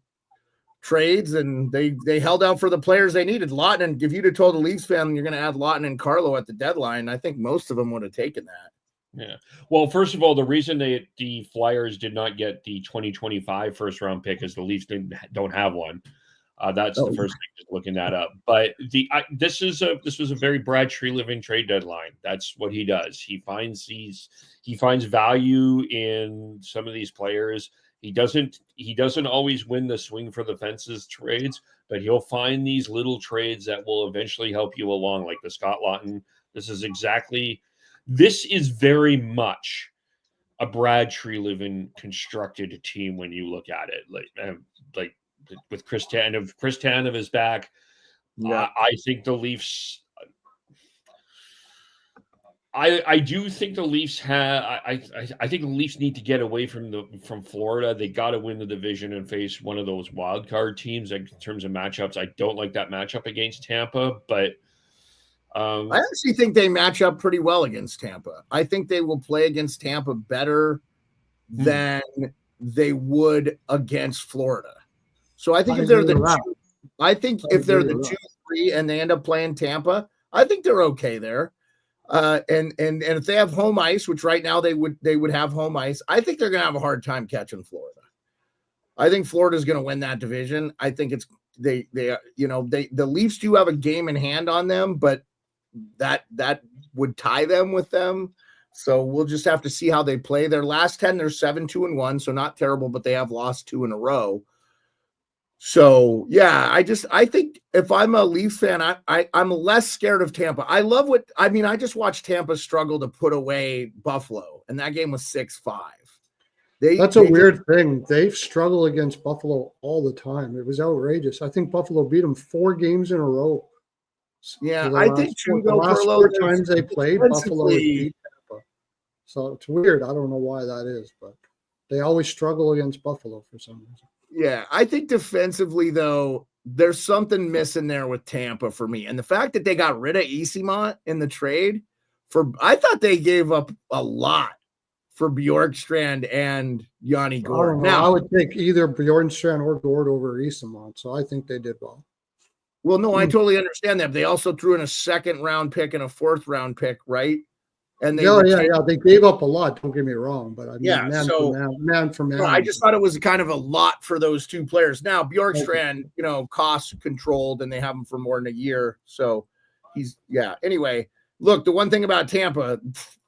trades, and they held out for the players they needed. Lawton, and if you'd have told a Leafs fan you're going to add Lawton and Carlo at the deadline, I think most of them would have taken that. Yeah. Well, first of all, the reason the Flyers did not get the 2025 first round pick is the Leafs don't have one. That's the first thing, just looking that up. But this was a very Brad Tree Living trade deadline. That's what he does. He finds value in some of these players. He doesn't always win the swing for the fences trades, but he'll find these little trades that will eventually help you along, like the Scott Lawton. This is very much a Brad Tree Living constructed team when you look at it. Like with Chris Tanev is back. Yeah. I think the Leafs. I do think the Leafs I think the Leafs need to get away from Florida. They got to win the division and face one of those wild card teams. In terms of matchups, I don't like that matchup against Tampa, but I actually think they match up pretty well against Tampa. I think they will play against Tampa better than they would against Florida. So I think if they're the 2-3 and they end up playing Tampa, I think they're okay there. And if they have home ice, which right now they would have home ice, I think they're going to have a hard time catching Florida. I think Florida's going to win that division. I think the Leafs do have a game in hand on them, but that would tie them with them. So we'll just have to see how they play. Their last 10, they're 7-2-1, so not terrible, but they have lost 2 in a row. So yeah, I think if I'm a Leafs fan, I'm less scared of Tampa. I just watched Tampa struggle to put away Buffalo, and that game was 6-5. That's a weird thing. They've struggled against Buffalo all the time. It was outrageous. I think Buffalo beat them 4 games in a row. Yeah, I think the last 4 times they played, Buffalo beat Tampa. So it's weird. I don't know why that is, but they always struggle against Buffalo for some reason. Yeah, I think defensively, though, there's something missing there with Tampa for me. And the fact that they got rid of Eyssimont in the trade, I thought they gave up a lot for Bjorkstrand and Yanni Gourde. Now, I would take either Bjorkstrand or Gourde over Eyssimont, so I think they did well. Well, no, I totally understand that. They also threw in a 2nd-round pick and a 4th-round pick, right? And they they gave up a lot. Don't get me wrong, but I mean, man for man. I just thought it was kind of a lot for those 2 players. Now Bjorkstrand, cost controlled, and they have him for more than a year. So Anyway, look, the one thing about Tampa,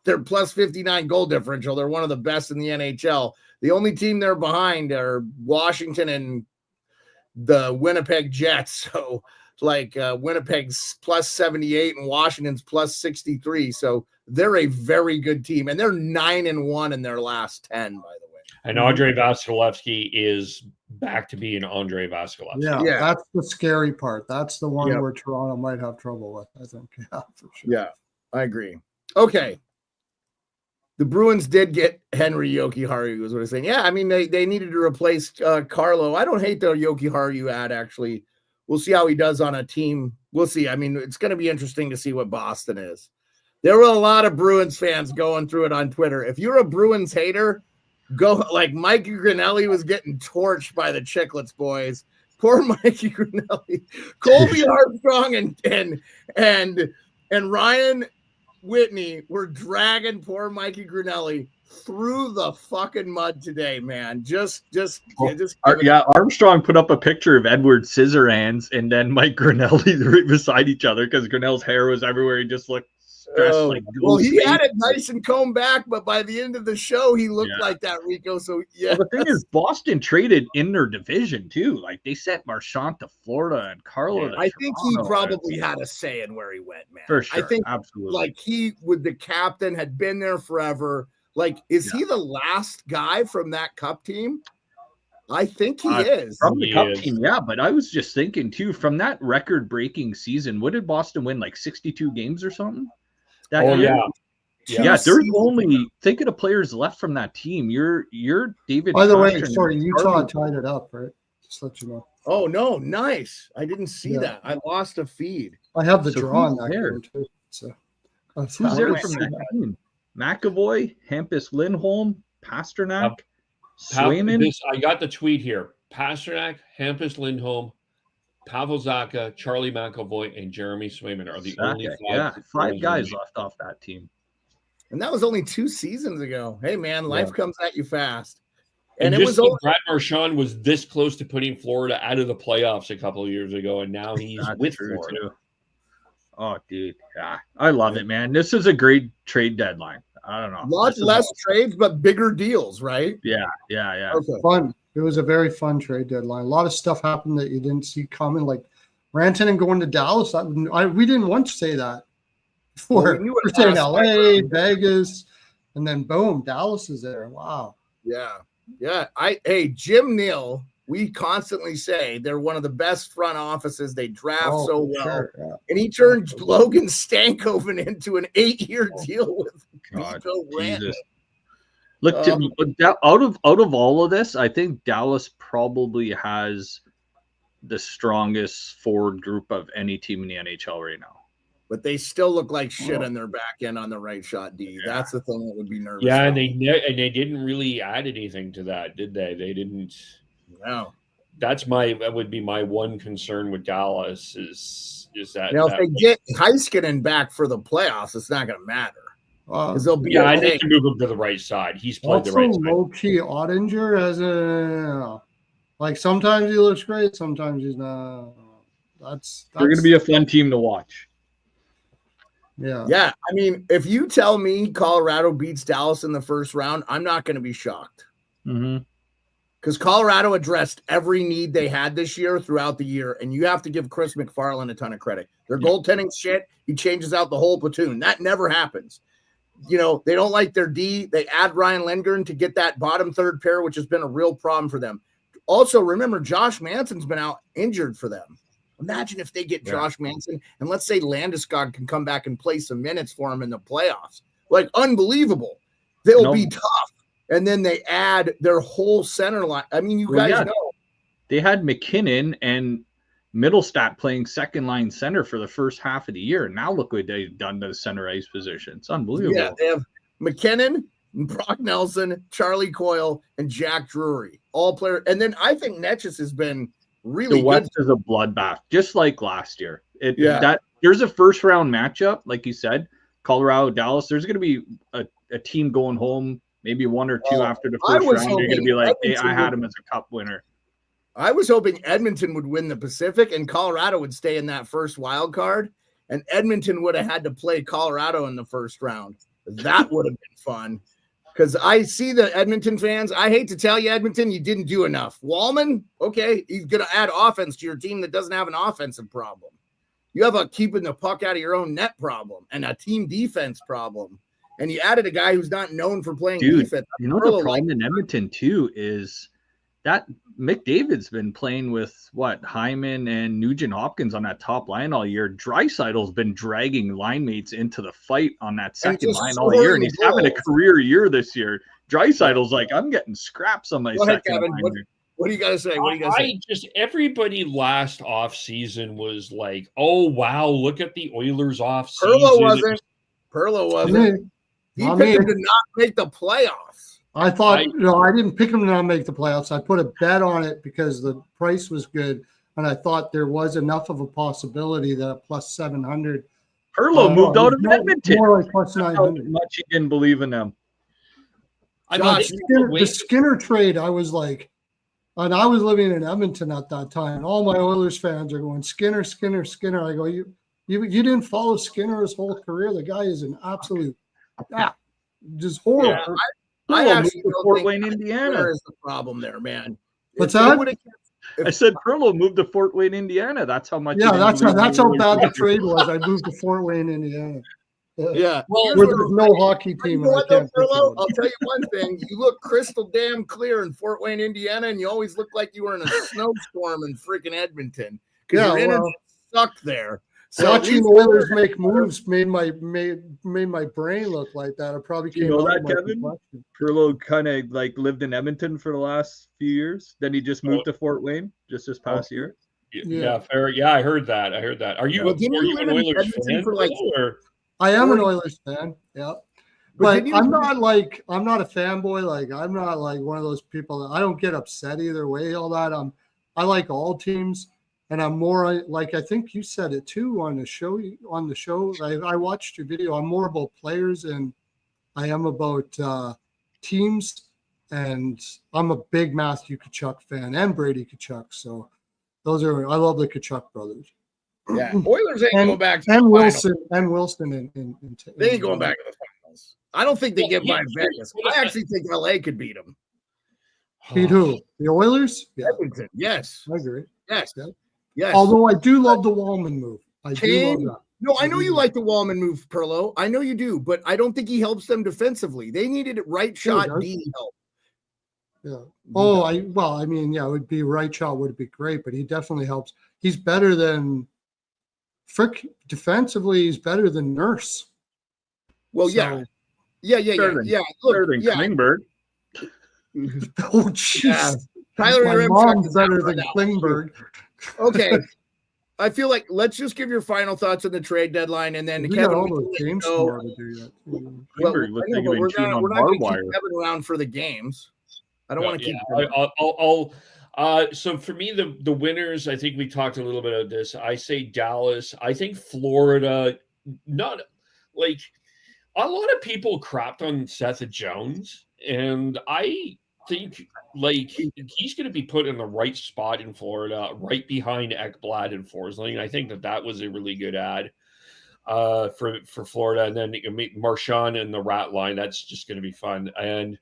they're plus 59 goal differential. They're one of the best in the NHL. The only team they're behind are Washington and the Winnipeg Jets. So Winnipeg's plus 78 and Washington's plus 63. So they're a very good team, and they're 9-1 in their last 10, by the way. And Andrei Vasilevsky is back to being Andrei Vasilevsky. Yeah, that's the scary part. That's the one where Toronto might have trouble with, I think. Yeah, for sure. Yeah, I agree. Okay. The Bruins did get Henry Jokiharju, is what I'm saying. Yeah, I mean, they needed to replace Carlo. I don't hate the Jokiharju ad, actually. We'll see how he does on a team. We'll see. I mean, it's going to be interesting to see what Boston is. There were a lot of Bruins fans going through it on Twitter. If you're a Bruins hater, go like Mikey Grinelli was getting torched by the Chicklets boys. Poor Mikey Grinelli. Colby Armstrong and Ryan Whitney were dragging poor Mikey Grinelli through the fucking mud today, man. Armstrong put up a picture of Edward Scissorhands and then Mike Grinelli right beside each other because Grinnell's hair was everywhere. He just looked stressed like well, he had it nice and combed back, but by the end of the show, he looked like that, Rico. So well, the thing is, Boston traded in their division too. Like they sent Marchand to Florida and Carlo. I think he probably had a say in where he went, man. For sure, I think absolutely. Like he, with the captain, had been there forever. Like, is he the last guy from that Cup team? I think he is. From the Cup team, yeah. But I was just thinking, too, from that record-breaking season, what did Boston win, like 62 games or something? Yeah. There's only, think of the players left from that team. You're David. By the way, sorry, Utah tied it up, right? Just let you know. Oh, no, nice. I didn't see that. I lost a feed. I have the draw on that game, too. So, who's there from that team? McAvoy, Hampus Lindholm, Pasternak, Swayman. I got the tweet here. Pasternak, Hampus Lindholm, Pavel Zacha, Charlie McAvoy, and Jeremy Swayman are the only 5 guys left off that team. And that was only 2 seasons ago. Hey, man, life comes at you fast. And it was Brad Marchand was this close to putting Florida out of the playoffs a couple of years ago, and now he's with Florida. Too. Oh, dude. Yeah, I love it, man. This is a great trade deadline. I don't know. Lots less trades, but bigger deals, right? Yeah. Okay. Fun. It was a very fun trade deadline. A lot of stuff happened that you didn't see coming, like Rantanen going to Dallas. We didn't want to say that before. We were saying LA, Vegas, and then boom, Dallas is there. Wow. Yeah. Hey, Jim Neal. We constantly say they're one of the best front offices. They draft so well. Sure, yeah. And he turned Logan Stankoven into an 8-year deal with Rico Rantanen. Look, out of all of this, I think Dallas probably has the strongest forward group of any team in the NHL right now. But they still look like shit on their back end on the right shot D. Yeah. That's the thing that would be nervous. Yeah, and they didn't really add anything to that, did they? They didn't. No, that would be my one concern with Dallas is that. Now, if they get Heiskanen back for the playoffs, it's not going to matter because they'll be. I need to move him to the right side. He's played the right side. Low key, Ottinger has like sometimes he looks great, sometimes he's not. That's they're going to be a fun team to watch. Yeah. I mean, if you tell me Colorado beats Dallas in the first round, I'm not going to be shocked. Mm-hmm. because Colorado addressed every need they had this year throughout the year, and you have to give Chris McFarland a ton of credit. Their goaltending shit, he changes out the whole platoon. That never happens. You know, they don't like their D. They add Ryan Lindgren to get that bottom third pair, which has been a real problem for them. Also, remember, Josh Manson's been out injured for them. Imagine if they get Josh Manson, and let's say Landeskog can come back and play some minutes for him in the playoffs. Like, unbelievable. They'll be tough. And then they add their whole center line. I mean, you guys know. They had McKinnon and Middlestat playing second line center for the first half of the year. Now look what they've done to the center ice position. It's unbelievable. Yeah, they have McKinnon, Brock Nelson, Charlie Coyle, and Jack Drury. All players. And then I think Netchis has been really the West good. is a bloodbath, just like last year. There's a first round matchup, like you said, Colorado, Dallas. There's going to be a team going home, maybe one or two after the first round. You're going to be like, hey, I had him as a cup winner. I was hoping Edmonton would win the Pacific and Colorado would stay in that first wild card, and Edmonton would have had to play Colorado in the first round. That would have been fun. Because I see the Edmonton fans. I hate to tell you, Edmonton, you didn't do enough. Wallman, okay, he's going to add offense to your team that doesn't have an offensive problem. You have a keeping the puck out of your own net problem and a team defense problem. And you added a guy who's not known for playing defense. You know the problem in Edmonton, too, is that McDavid's been playing with, Hyman and Nugent Hopkins on that top line all year. Dreisaitl's been dragging line mates into the fight on that second line all year, and he's having a career year this year. Dreisaitl's like, I'm getting scraps on my second Kevin. line. What do you got to say? Everybody last offseason was like, oh, wow, look at the Oilers offseason. Pearlo wasn't. He picked him to not make the playoffs. I thought, I didn't pick him to not make the playoffs. I put a bet on it because the price was good, and I thought there was enough of a possibility that plus 700. Pearlo moved out of Edmonton. More like plus 900. How much he didn't believe in them. The Skinner trade, I was like, and I was living in Edmonton at that time. All my Oilers fans are going, Skinner, Skinner, Skinner. I go, you didn't follow Skinner his whole career. The guy is an absolute, just horrible. Yeah, I actually moved to Fort Wayne, Indiana. Is the problem there, man? What's that? I said Pearlo moved to Fort Wayne, Indiana. That's how much. Yeah, that's how bad the trade was. I moved to Fort Wayne, Indiana. Yeah. Where there's no hockey team. I'll tell you one thing. You look crystal damn clear in Fort Wayne, Indiana, and you always look like you were in a snowstorm in freaking Edmonton. Because your internet sucked there. So watching the Oilers make moves made my brain look like that. It probably came out that, Kevin? Pearlo kind of like lived in Edmonton for the last few years. Then he just moved to Fort Wayne just this past year. Yeah, fair. Yeah, I heard that. Are you an Oilers fan? I am an Oilers fan. Yeah. But I'm not a fanboy. Like, I'm not like one of those people that I don't get upset either way. All that. I like all teams. And I'm more like, I think you said it too on the show. I watched your video. I'm more about players and I am about teams. And I'm a big Matthew Tkachuk fan and Brady Tkachuk. So I love the Tkachuk brothers. Yeah, Oilers ain't going back to and the Wilson finals. They ain't going back to the finals. I don't think they get by Vegas. I actually think LA could beat them. Beat who? The Oilers? Yeah. Edmonton. Yes. I agree. Yes. Yeah. Yes. Although I do love the Wallman move. I do love that. No, I know you like the Wallman move, Pearlo. I know you do, but I don't think he helps them defensively. They needed right shot D help. Yeah. Oh, it would be right shot would be great, but he definitely helps. He's better than Frick defensively. He's better than Nurse. Well, yeah. Better than Klingberg. Oh, jeez. Yeah. Tyler, mom's better than Klingberg. Okay. I feel like let's just give your final thoughts on the trade deadline, and then Kevin. All those games tomorrow to do that. We're not going to keep Kevin around for the games. I don't want to keep. So for me, the winners, I think we talked a little bit of this. I say Dallas. I think Florida. Not like a lot of people crapped on Seth Jones, and I think like he's going to be put in the right spot in Florida, right behind Ekblad and Forsling. I think that was a really good ad for Florida, and then Marchand and the Rat line. That's just going to be fun. And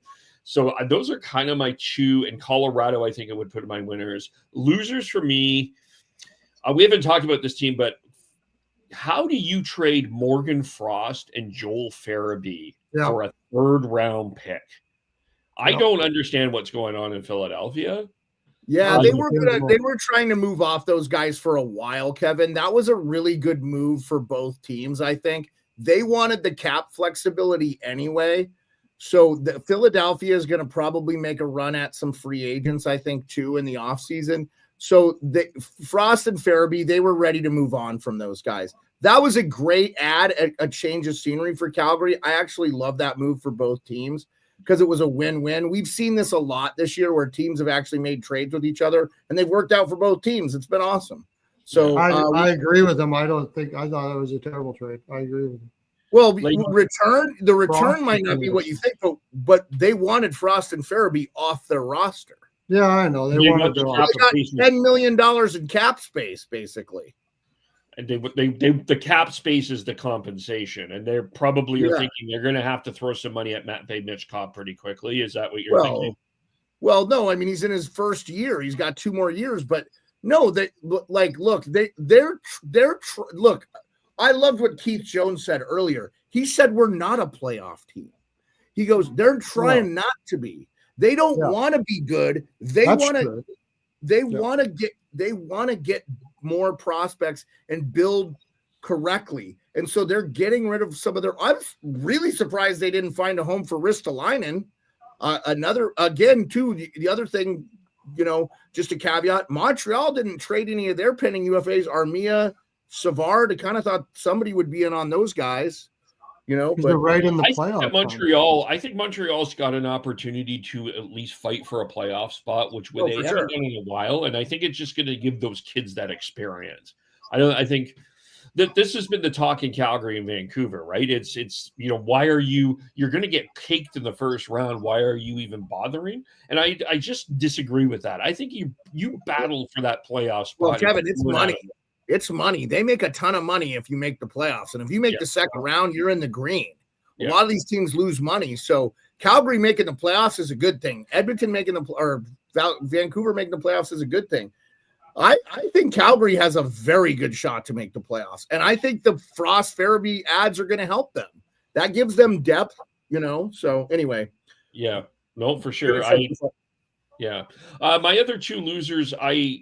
So those are kind of my two. And Colorado, I think I would put in my winners. Losers for me, we haven't talked about this team, but how do you trade Morgan Frost and Joel Farabee for a third-round pick? I don't understand what's going on in Philadelphia. Yeah, they were trying to move off those guys for a while, Kevin. That was a really good move for both teams, I think. They wanted the cap flexibility anyway. So Philadelphia is going to probably make a run at some free agents, I think, too, in the offseason. So Frost and Farabee, they were ready to move on from those guys. That was a great ad, a change of scenery for Calgary. I actually love that move for both teams because it was a win-win. We've seen this a lot this year where teams have actually made trades with each other, and they've worked out for both teams. It's been awesome. So I agree with them. I thought it was a terrible trade. I agree with them. Well, the return might not be what you think, but they wanted Frost and Farabee off their roster. Yeah, I know. They got $10 million in cap space, basically. And the cap space is the compensation, and they're probably are thinking they're going to have to throw some money at Mitch Cobb pretty quickly. Is that what you're thinking? Well, no. I mean, he's in his first year. He's got 2 more years, but no. Look. I loved what Keith Jones said earlier. He said we're not a playoff team. He goes, they're trying not to be. They don't want to be good. They want to get more prospects and build correctly. And so they're getting rid of some of their. I'm really surprised they didn't find a home for Ristolainen. The other thing, just a caveat, Montreal didn't trade any of their pending UFAs. Armia, Savard, I kind of thought somebody would be in on those guys. But they're right in the playoffs. I think Montreal's got an opportunity to at least fight for a playoff spot, which they haven't done in a while. And I think it's just going to give those kids that experience. I think that this has been the talk in Calgary and Vancouver, right? It's why are you're going to get caked in the first round. Why are you even bothering? And I just disagree with that. I think you battle for that playoff spot. Well, Kevin, it's money. It's money. They make a ton of money if you make the playoffs. And if you make the second round, you're in the green. A lot of these teams lose money. So Calgary making the playoffs is a good thing. Edmonton Vancouver making the playoffs is a good thing. I think Calgary has a very good shot to make the playoffs. And I think the Frost Farabee ads are going to help them. That gives them depth, So anyway. Yeah, no, for sure. My other two losers, you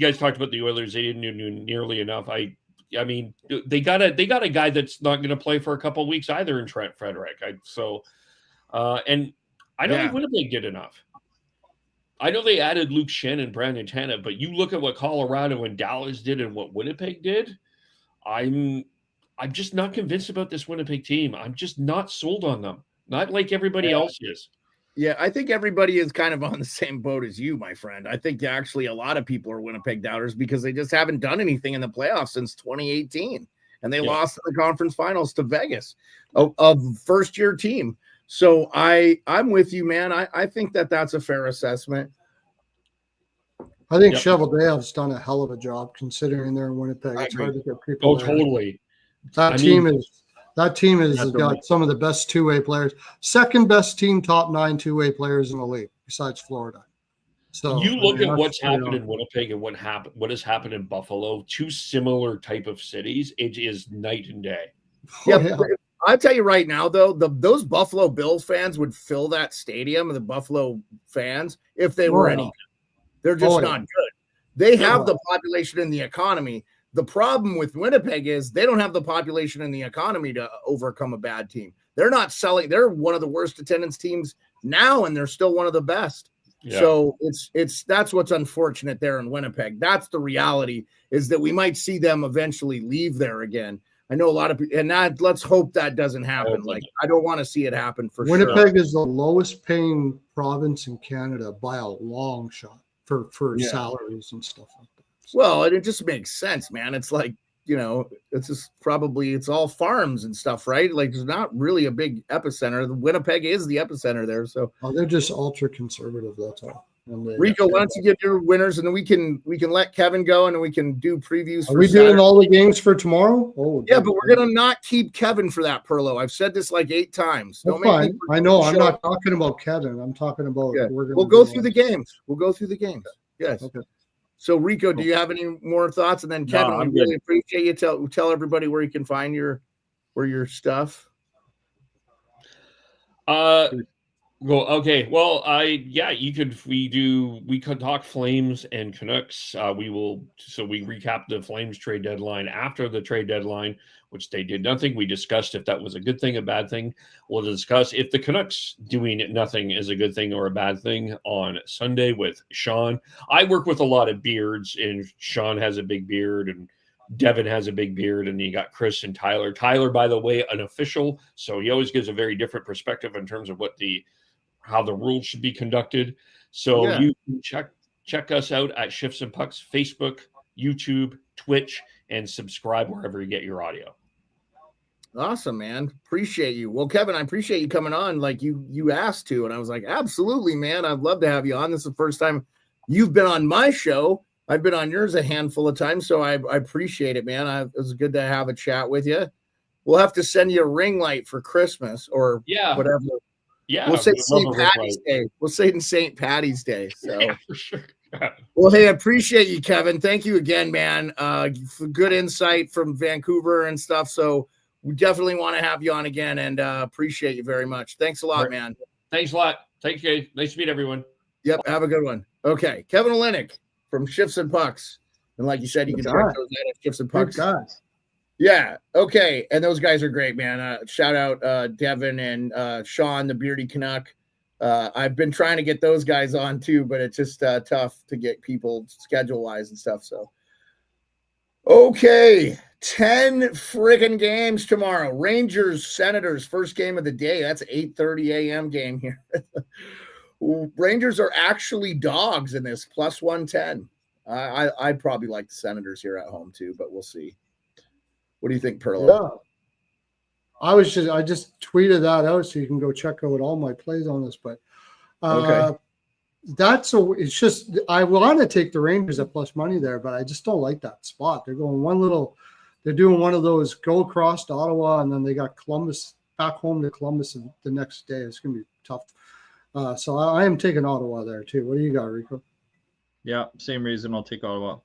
guys talked about the Oilers. They didn't do nearly enough. I mean, they got a guy that's not going to play for a couple of weeks either in Trent Frederick. And I don't think Winnipeg did enough. I know they added Luke Shen and Brandon Tanev, but you look at what Colorado and Dallas did and what Winnipeg did. I'm just not convinced about this Winnipeg team. I'm just not sold on them. Not like everybody else is. Yeah, I think everybody is kind of on the same boat as you, my friend. I think actually a lot of people are Winnipeg doubters because they just haven't done anything in the playoffs since 2018. And they lost in the conference finals to Vegas, a first-year team. So I'm with you, man. I think that's a fair assessment. I think Cheveldayoff's done a hell of a job considering they're in Winnipeg. It's hard to get people. Oh, totally. That team has got some of the best two-way players. Second best team, top 9 two-way players in the league, besides Florida. So you look at what's happened in Winnipeg and what has happened in Buffalo, two similar type of cities. It is night and day. I'll tell you right now, though, those Buffalo Bills fans would fill that stadium, the Buffalo fans, if they were any good. They're just not good. They have the population and the economy. The problem with Winnipeg is they don't have the population and the economy to overcome a bad team. They're not selling. They're one of the worst attendance teams now, and they're still one of the best. Yeah. So that's what's unfortunate there in Winnipeg. That's the reality, is that we might see them eventually leave there again. I know a lot of people, and let's hope that doesn't happen. I don't want to see it happen for sure. Winnipeg is the lowest paying province in Canada by a long shot for salaries and stuff like that. Well, and it just makes sense, man. It's like, it's all farms and stuff, right? Like there's not really a big epicenter. Winnipeg is the epicenter there. So they're just ultra conservative. That's all. Rico, why don't you get your winners, and then we can let Kevin go, and then we can do previews. Are we doing all the games for tomorrow? Oh, yeah, but we're gonna not keep Kevin for that, Perlo. I've said this like 8 times. That's fine. I know. I'm not talking about Kevin. I'm talking about. Yeah. We'll go through the games. We'll go through the games. Yes. Okay. So Rico, do you have any more thoughts? And then Kevin, we really appreciate you. Tell everybody where you can find your stuff. Okay. Well, we could talk Flames and Canucks. We recap the Flames trade deadline after the trade deadline, which they did nothing. We discussed if that was a good thing, a bad thing. We'll discuss if the Canucks doing nothing is a good thing or a bad thing on Sunday with Sean. I work with a lot of beards, and Sean has a big beard, and Devin has a big beard, and you got Chris and Tyler. Tyler, by the way, an official, so he always gives a very different perspective in terms of how the rules should be conducted. So you can check us out at Shifts and Pucks, Facebook, YouTube, Twitch, and subscribe wherever you get your audio. Awesome, man. Appreciate you. Well, Kevin, I appreciate you coming on like you asked to, and I was like, absolutely, man. I'd love to have you on. This is the first time you've been on my show. I've been on yours a handful of times, so I appreciate it, man. It was good to have a chat with you. We'll have to send you a ring light for Christmas or whatever. Yeah, we'll say St. Patty's Day. We'll say it in St. Patty's Day. So, yeah, for sure. Well, hey, I appreciate you, Kevin. Thank you again, man. For good insight from Vancouver and stuff. So we definitely want to have you on again, and appreciate you very much. Thanks a lot, man. Thanks a lot. Thank you. Nice to meet everyone. Yep. Have a good one. Okay, Kevin Olenick from Shifts and Pucks, and like you said, you can check those out at Shifts and Pucks. Yeah. Okay. And those guys are great, man. Shout out Devin and Sean, the Beardy Canuck. I've been trying to get those guys on too, but it's just tough to get people schedule wise and stuff. So, okay. 10 friggin' games tomorrow. Rangers, Senators, first game of the day. That's 8:30 a.m. game here. Rangers are actually dogs in this, plus 110. I'd probably like the Senators here at home too, but we'll see. What do you think, Pearl? Yeah. I just tweeted that out so you can go check out all my plays on this. But okay. It's just I want to take the Rangers at plus money there, but I just don't like that spot. They're doing one of those go across to Ottawa, and then they got Columbus back home to Columbus the next day. It's gonna be tough. So I am taking Ottawa there too. What do you got, Rico? Yeah, same reason. I'll take Ottawa.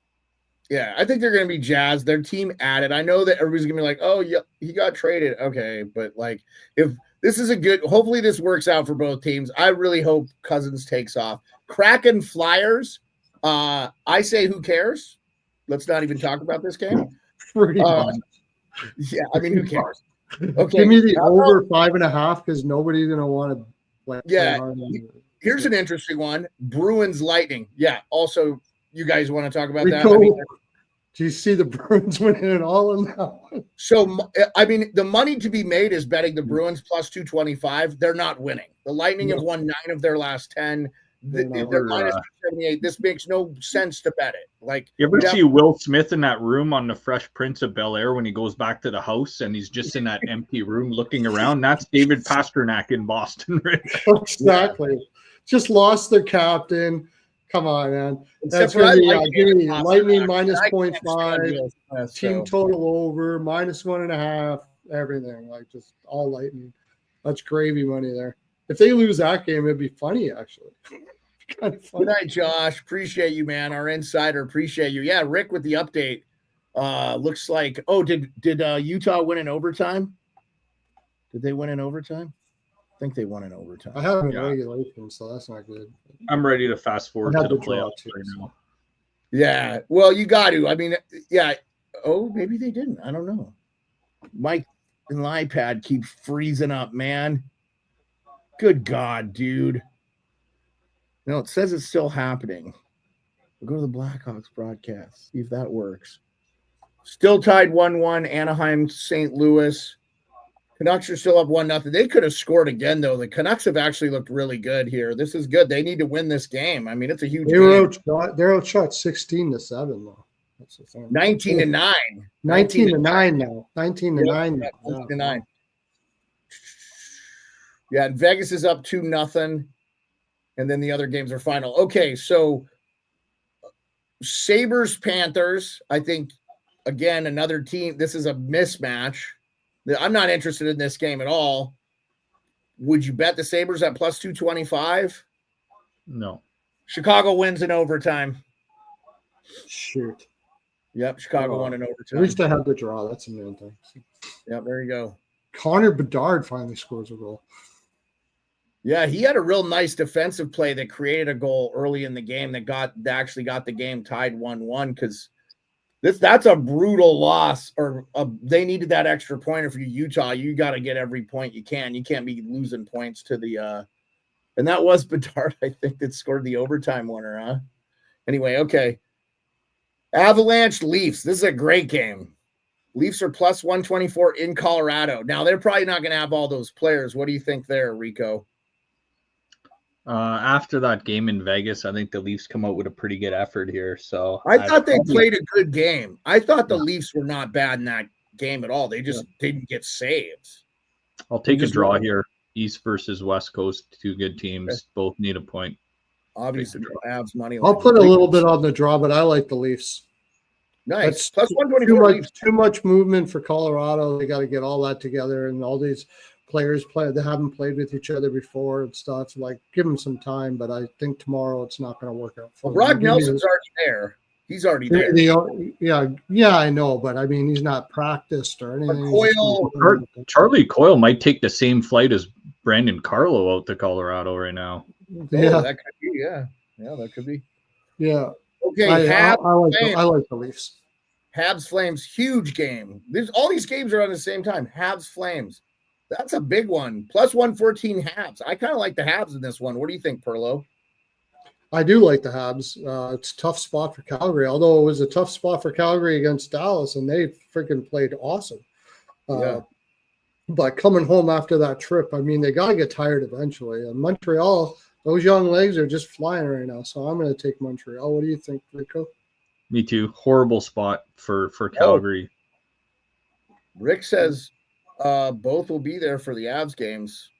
Yeah, I think they're going to be jazzed. Their team added. I know that everybody's going to be like, oh, yeah, he got traded. Okay, but like if this is hopefully this works out for both teams. I really hope Cousins takes off. Kraken Flyers, I say who cares? Let's not even talk about this game. Yeah, I mean, who cares? Okay, give me the over 5.5 because nobody's going to want to like. Yeah, here's an interesting one. Bruins Lightning. Yeah, also you guys want to talk about that? I mean, do you see the Bruins winning it all in that one? So, I mean, the money to be made is betting the Bruins plus 225. They're not winning. The Lightning have won 9 of their last 10. They're minus 278. This makes no sense to bet it. Like, you ever see Will Smith in that room on the Fresh Prince of Bel-Air when he goes back to the house and he's just in that empty room looking around? That's David Pasternak in Boston. Right? Exactly. Just lost their captain. Come on, man. That's going to be Lightning minus 0.5, team total over, minus 1.5, everything. Like just all Lightning. That's gravy money there. If they lose that game, it'd be funny, actually. Kind of funny. Good night, Josh. Appreciate you, man. Our insider, appreciate you. Yeah, Rick with the update. Looks like, did Utah win in overtime? Did they win in overtime? I think they won in overtime. I have in regulation, so that's not good. I'm ready to fast forward to the playoffs right now. Yeah, well, you got to. I mean, yeah. Oh, maybe they didn't. I don't know. Mike and iPad keep freezing up, man. Good God, dude. No, it says it's still happening. We'll go to the Blackhawks broadcast, see if that works. Still tied 1-1, Anaheim, St. Louis. Canucks are still up 1-0. They could have scored again, though. The Canucks have actually looked really good here. This is good. They need to win this game. I mean, it's a huge game. They're outshot 16-7, though. 19-9. 19-9 now. 19-9. 19-9. Yeah, and Vegas is up 2-0. and then the other games are final. Okay, so Sabres, Panthers, I think, again, another team. This is a mismatch. I'm not interested in this game at all. Would you bet the Sabres at plus 225? No. Chicago wins in overtime. Shoot. Yep, Chicago won in overtime. At least I have the draw. That's the main thing. Yep, there you go. Connor Bedard finally scores a goal. Yeah, he had a real nice defensive play that created a goal early in the game that actually got the game tied 1-1 because that's a brutal loss. They needed that extra point. If you're Utah, you got to get every point you can. You can't be losing points to the and that was Bedard, I think, that scored the overtime winner, huh? Anyway, okay. Avalanche Leafs. This is a great game. Leafs are plus 124 in Colorado. Now, they're probably not going to have all those players. What do you think there, Rico? After that game in Vegas, I think the Leafs come out with a pretty good effort here. So I thought they played a good game. I thought the Leafs were not bad in that game at all. They just didn't get saves. I'll take a draw here. East versus West Coast, two good teams. Both need a point. Obviously, Avs money line. I'll put a little bit on the draw, but I like the Leafs. Nice. Plus 124. Too much movement for Colorado. They got to get all that together, and all these players they haven't played with each other before and stuff. Like, give them some time, but I think tomorrow it's not going to work out. Well, Brock Nelson's already there. He's already there. Yeah, I know, but I mean, he's not practiced or anything. Charlie Coyle might take the same flight as Brandon Carlo out to Colorado right now. Yeah, that could be. Yeah, that could be. Yeah. Okay, I like the Leafs. Habs Flames, huge game. All these games are on the same time. Habs Flames. That's a big one. Plus 114 Habs. I kind of like the Habs in this one. What do you think, Pearlo? I do like the Habs. It's a tough spot for Calgary, although it was a tough spot for Calgary against Dallas, and they freaking played awesome. But coming home after that trip, I mean, they got to get tired eventually. And Montreal, those young legs are just flying right now, so I'm going to take Montreal. What do you think, Rico? Me too. Horrible spot for Calgary. Rick says both will be there for the Avs games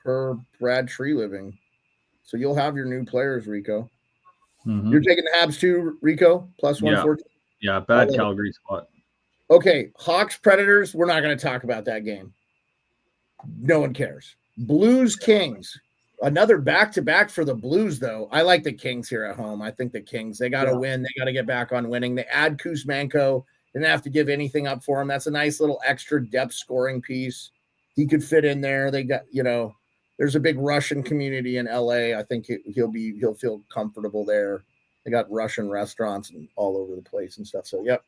per Brad Tree Living. So you'll have your new players, Rico. Mm-hmm. You're taking the Habs too, Rico, plus 114? Yeah, bad Calgary spot. Okay, Hawks Predators, we're not going to talk about that game. No one cares. Blues Kings, another back-to-back for the Blues, though. I like the Kings here at home. I think the Kings, they got to win. They got to get back on winning. They add Kuzmenko. Didn't have to give anything up for him. That's a nice little extra depth scoring piece. He could fit in there. They got, there's a big Russian community in LA. I think he'll feel comfortable there. They got Russian restaurants and all over the place and stuff. So, yep.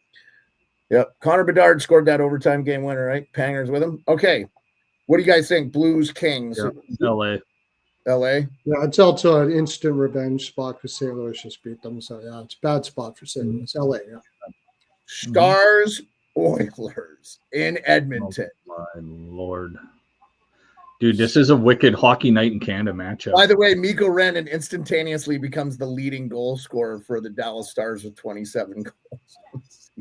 Connor Bedard scored that overtime game winner, right? Panger's with him. Okay. What do you guys think? Blues, Kings. LA. Yeah, it's also an instant revenge spot because St. Louis just beat them. So, yeah, it's a bad spot for St. Louis. LA, yeah. Stars, Oilers in Edmonton. Oh, my Lord. Dude, this is a wicked hockey night in Canada matchup. By the way, Mikko Rantanen instantaneously becomes the leading goal scorer for the Dallas Stars with 27 goals.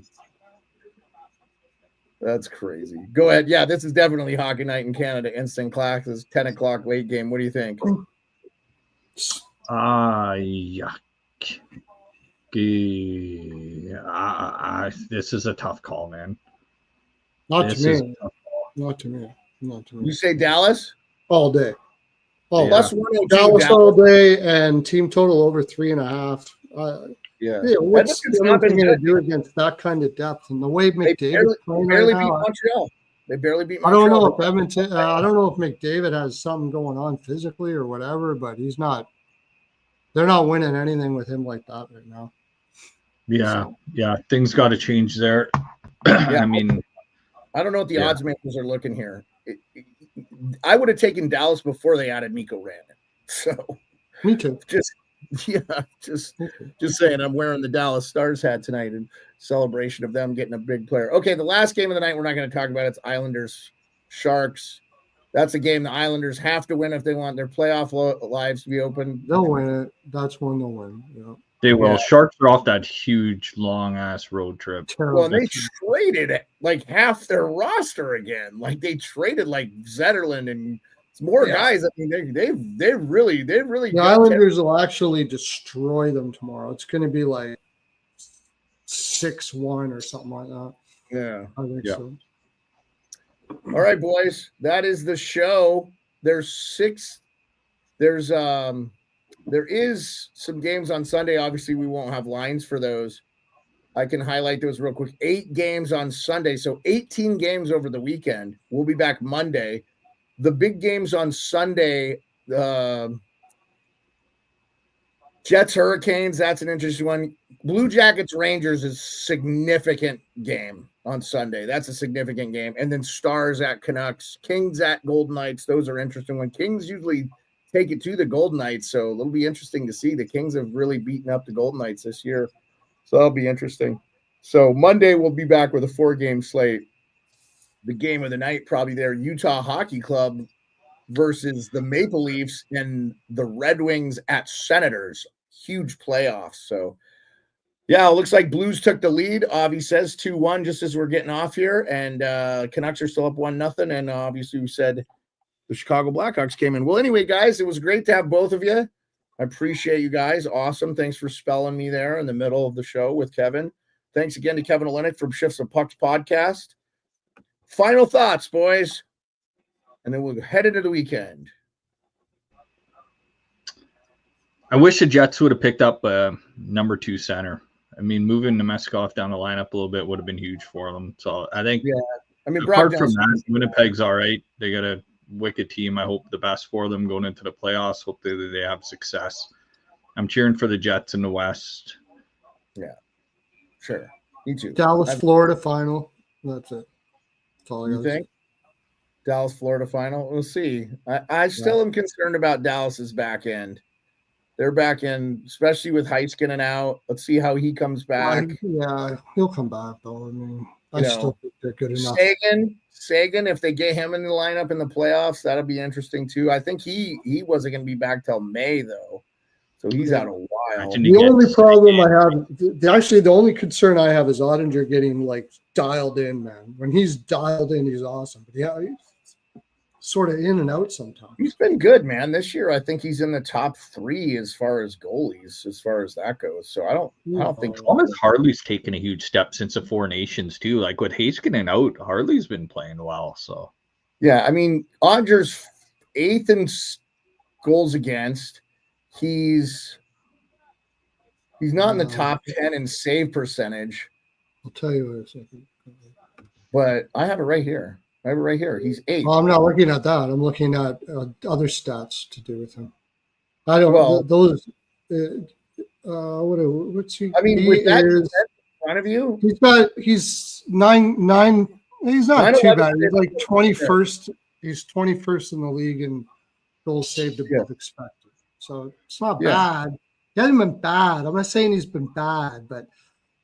That's crazy. Go ahead. Yeah, this is definitely hockey night in Canada. Instant classes, 10 o'clock late game. What do you think? Yuck. This is a tough call, man. Not to me. You say Dallas? All day. Plus 102 Dallas all day and team total over 3.5. What's nothing going to do against that kind of depth and the way McDavid barely beat Montreal. They barely beat Montreal. I don't know if Edmonton. I don't know if McDavid has something going on physically or whatever, but he's not. They're not winning anything with him like that right now. Yeah. Things got to change there. I mean, I don't know what the odds makers are looking here. I would have taken Dallas before they added Mikko Rantanen. So, me too. Just saying. I'm wearing the Dallas Stars hat tonight in celebration of them getting a big player. Okay, the last game of the night we're not going to talk about. It's Islanders Sharks. That's a game the Islanders have to win if they want their playoff lives to be open. They'll win it. That's when they'll win. Yeah. They will. Sharks are off that huge, long-ass road trip. Well, and they traded like half their roster again. Like they traded like Zetterlund and It's more guys. I mean, they really the Islanders will actually destroy them tomorrow. It's going to be like 6-1 or something like that. Yeah, I think so. All right, boys, that is the show. There is some games on Sunday. Obviously, we won't have lines for those. I can highlight those real quick. 8 games on Sunday, so 18 games over the weekend. We'll be back Monday. The big games on Sunday, Jets, Hurricanes, that's an interesting one. Blue Jackets, Rangers is a significant game on Sunday. That's a significant game. And then Stars at Canucks, Kings at Golden Knights. Those are interesting ones. Kings usually take it to the Golden Knights, so it'll be interesting to see. The Kings have really beaten up the Golden Knights this year, so that'll be interesting. So Monday we'll be back with a 4-game slate. The game of the night probably there, Utah Hockey Club versus the Maple Leafs and the Red Wings at Senators. Huge playoffs. So, yeah, it looks like Blues took the lead. Avi says 2-1 just as we're getting off here. And Canucks are still up 1-0. And obviously we said the Chicago Blackhawks came in. Well, anyway, guys, it was great to have both of you. I appreciate you guys. Awesome. Thanks for spelling me there in the middle of the show with Kevin. Thanks again to Kevin Olenick from Shifts and Pucks podcast. Final thoughts, boys, and then we'll head into the weekend. I wish the Jets would have picked up a number 2 center. I mean, moving Nemeskov down the lineup a little bit would have been huge for them. So I think, apart from that, Winnipeg's all right. They got a wicked team. I hope the best for them going into the playoffs. Hope they have success. I'm cheering for the Jets in the West. Yeah, sure. Me too. Dallas, Florida final. That's it. That's all I got. You think? Dallas, Florida final? We'll see. I still am concerned about Dallas's back end. Their back end, especially with Heiskanen out. Let's see how he comes back. Yeah, he'll come back, though. I mean, I still think they're good enough. Sagan, if they get him in the lineup in the playoffs, that'll be interesting, too. I think he wasn't going to be back till May, though. So he's out a while. The only problem I have, actually, the only concern I have is Ottinger getting, like, dialed in, man. When he's dialed in, he's awesome. But, yeah, he's sort of in and out sometimes. He's been good, man. This year, I think he's in the top 3 as far as goalies, as far as that goes. So I don't think Thomas Harley's taken a huge step since the 4 Nations too. Like with Heiskanen out, Harley's been playing well. So yeah, I mean, Ottinger's 8th in goals against. He's not in the top 10 in save percentage. I'll tell you in a second. But I have it right here. He's 8th. Well, I'm not looking at that. I'm looking at other stats to do with him. I don't know those. What's he? I mean, with that in front of you, he's 9. He's not too bad. He's like 21st. He's 21st in the league in goals saved above expected. So it's not bad. He hasn't been bad. I'm not saying he's been bad, but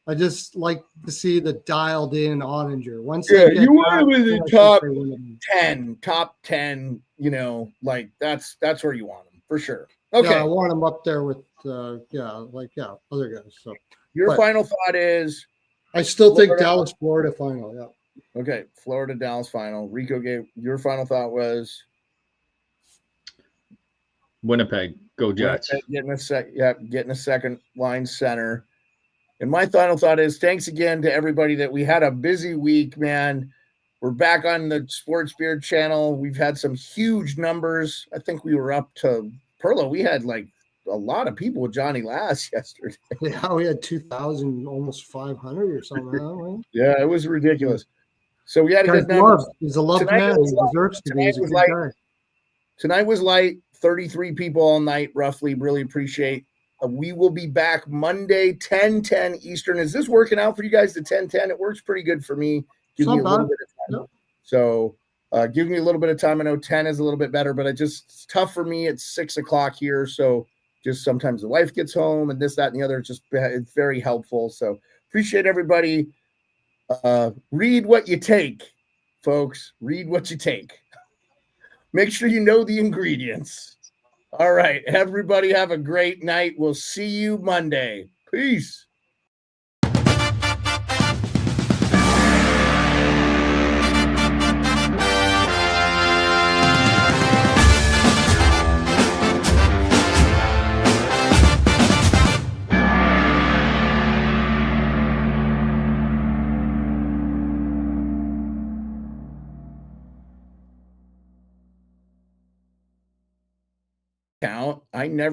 I just like to see the dialed in Ottinger. Once you want him in the top 10, you know, like that's where you want him for sure. Okay. Yeah, I want him up there with other guys. So your final thought is I still think Dallas, Florida final. Yeah. Okay. Florida, Dallas final. Rico gave your final thought was Winnipeg. Go Jets. Getting a second line center. And my final thought is thanks again to everybody that we had a busy week, man. We're back on the Sports Beard channel. We've had some huge numbers. I think we were up to Pearlo. We had like a lot of people with Johnny Lass yesterday. Yeah, we had 2,000, almost 500 or something. Right? Yeah, it was ridiculous. So we had a good number. He's a loved man. He deserves to be. He's a good guy. Tonight was light. 33 people all night, roughly. Really appreciate. We will be back Monday, 10:10 Eastern. Is this working out for you guys, the 10:10? It works pretty good for me. Give me a little bit of time. So give me a little bit of time. I know 10 is a little bit better, but it's tough for me. It's 6 o'clock here. So just sometimes the wife gets home and this, that, and the other. It's very helpful. So appreciate everybody. Read what you take, folks. Read what you take. Make sure you know the ingredients. All right, everybody have a great night. We'll see you Monday. Peace. count. I never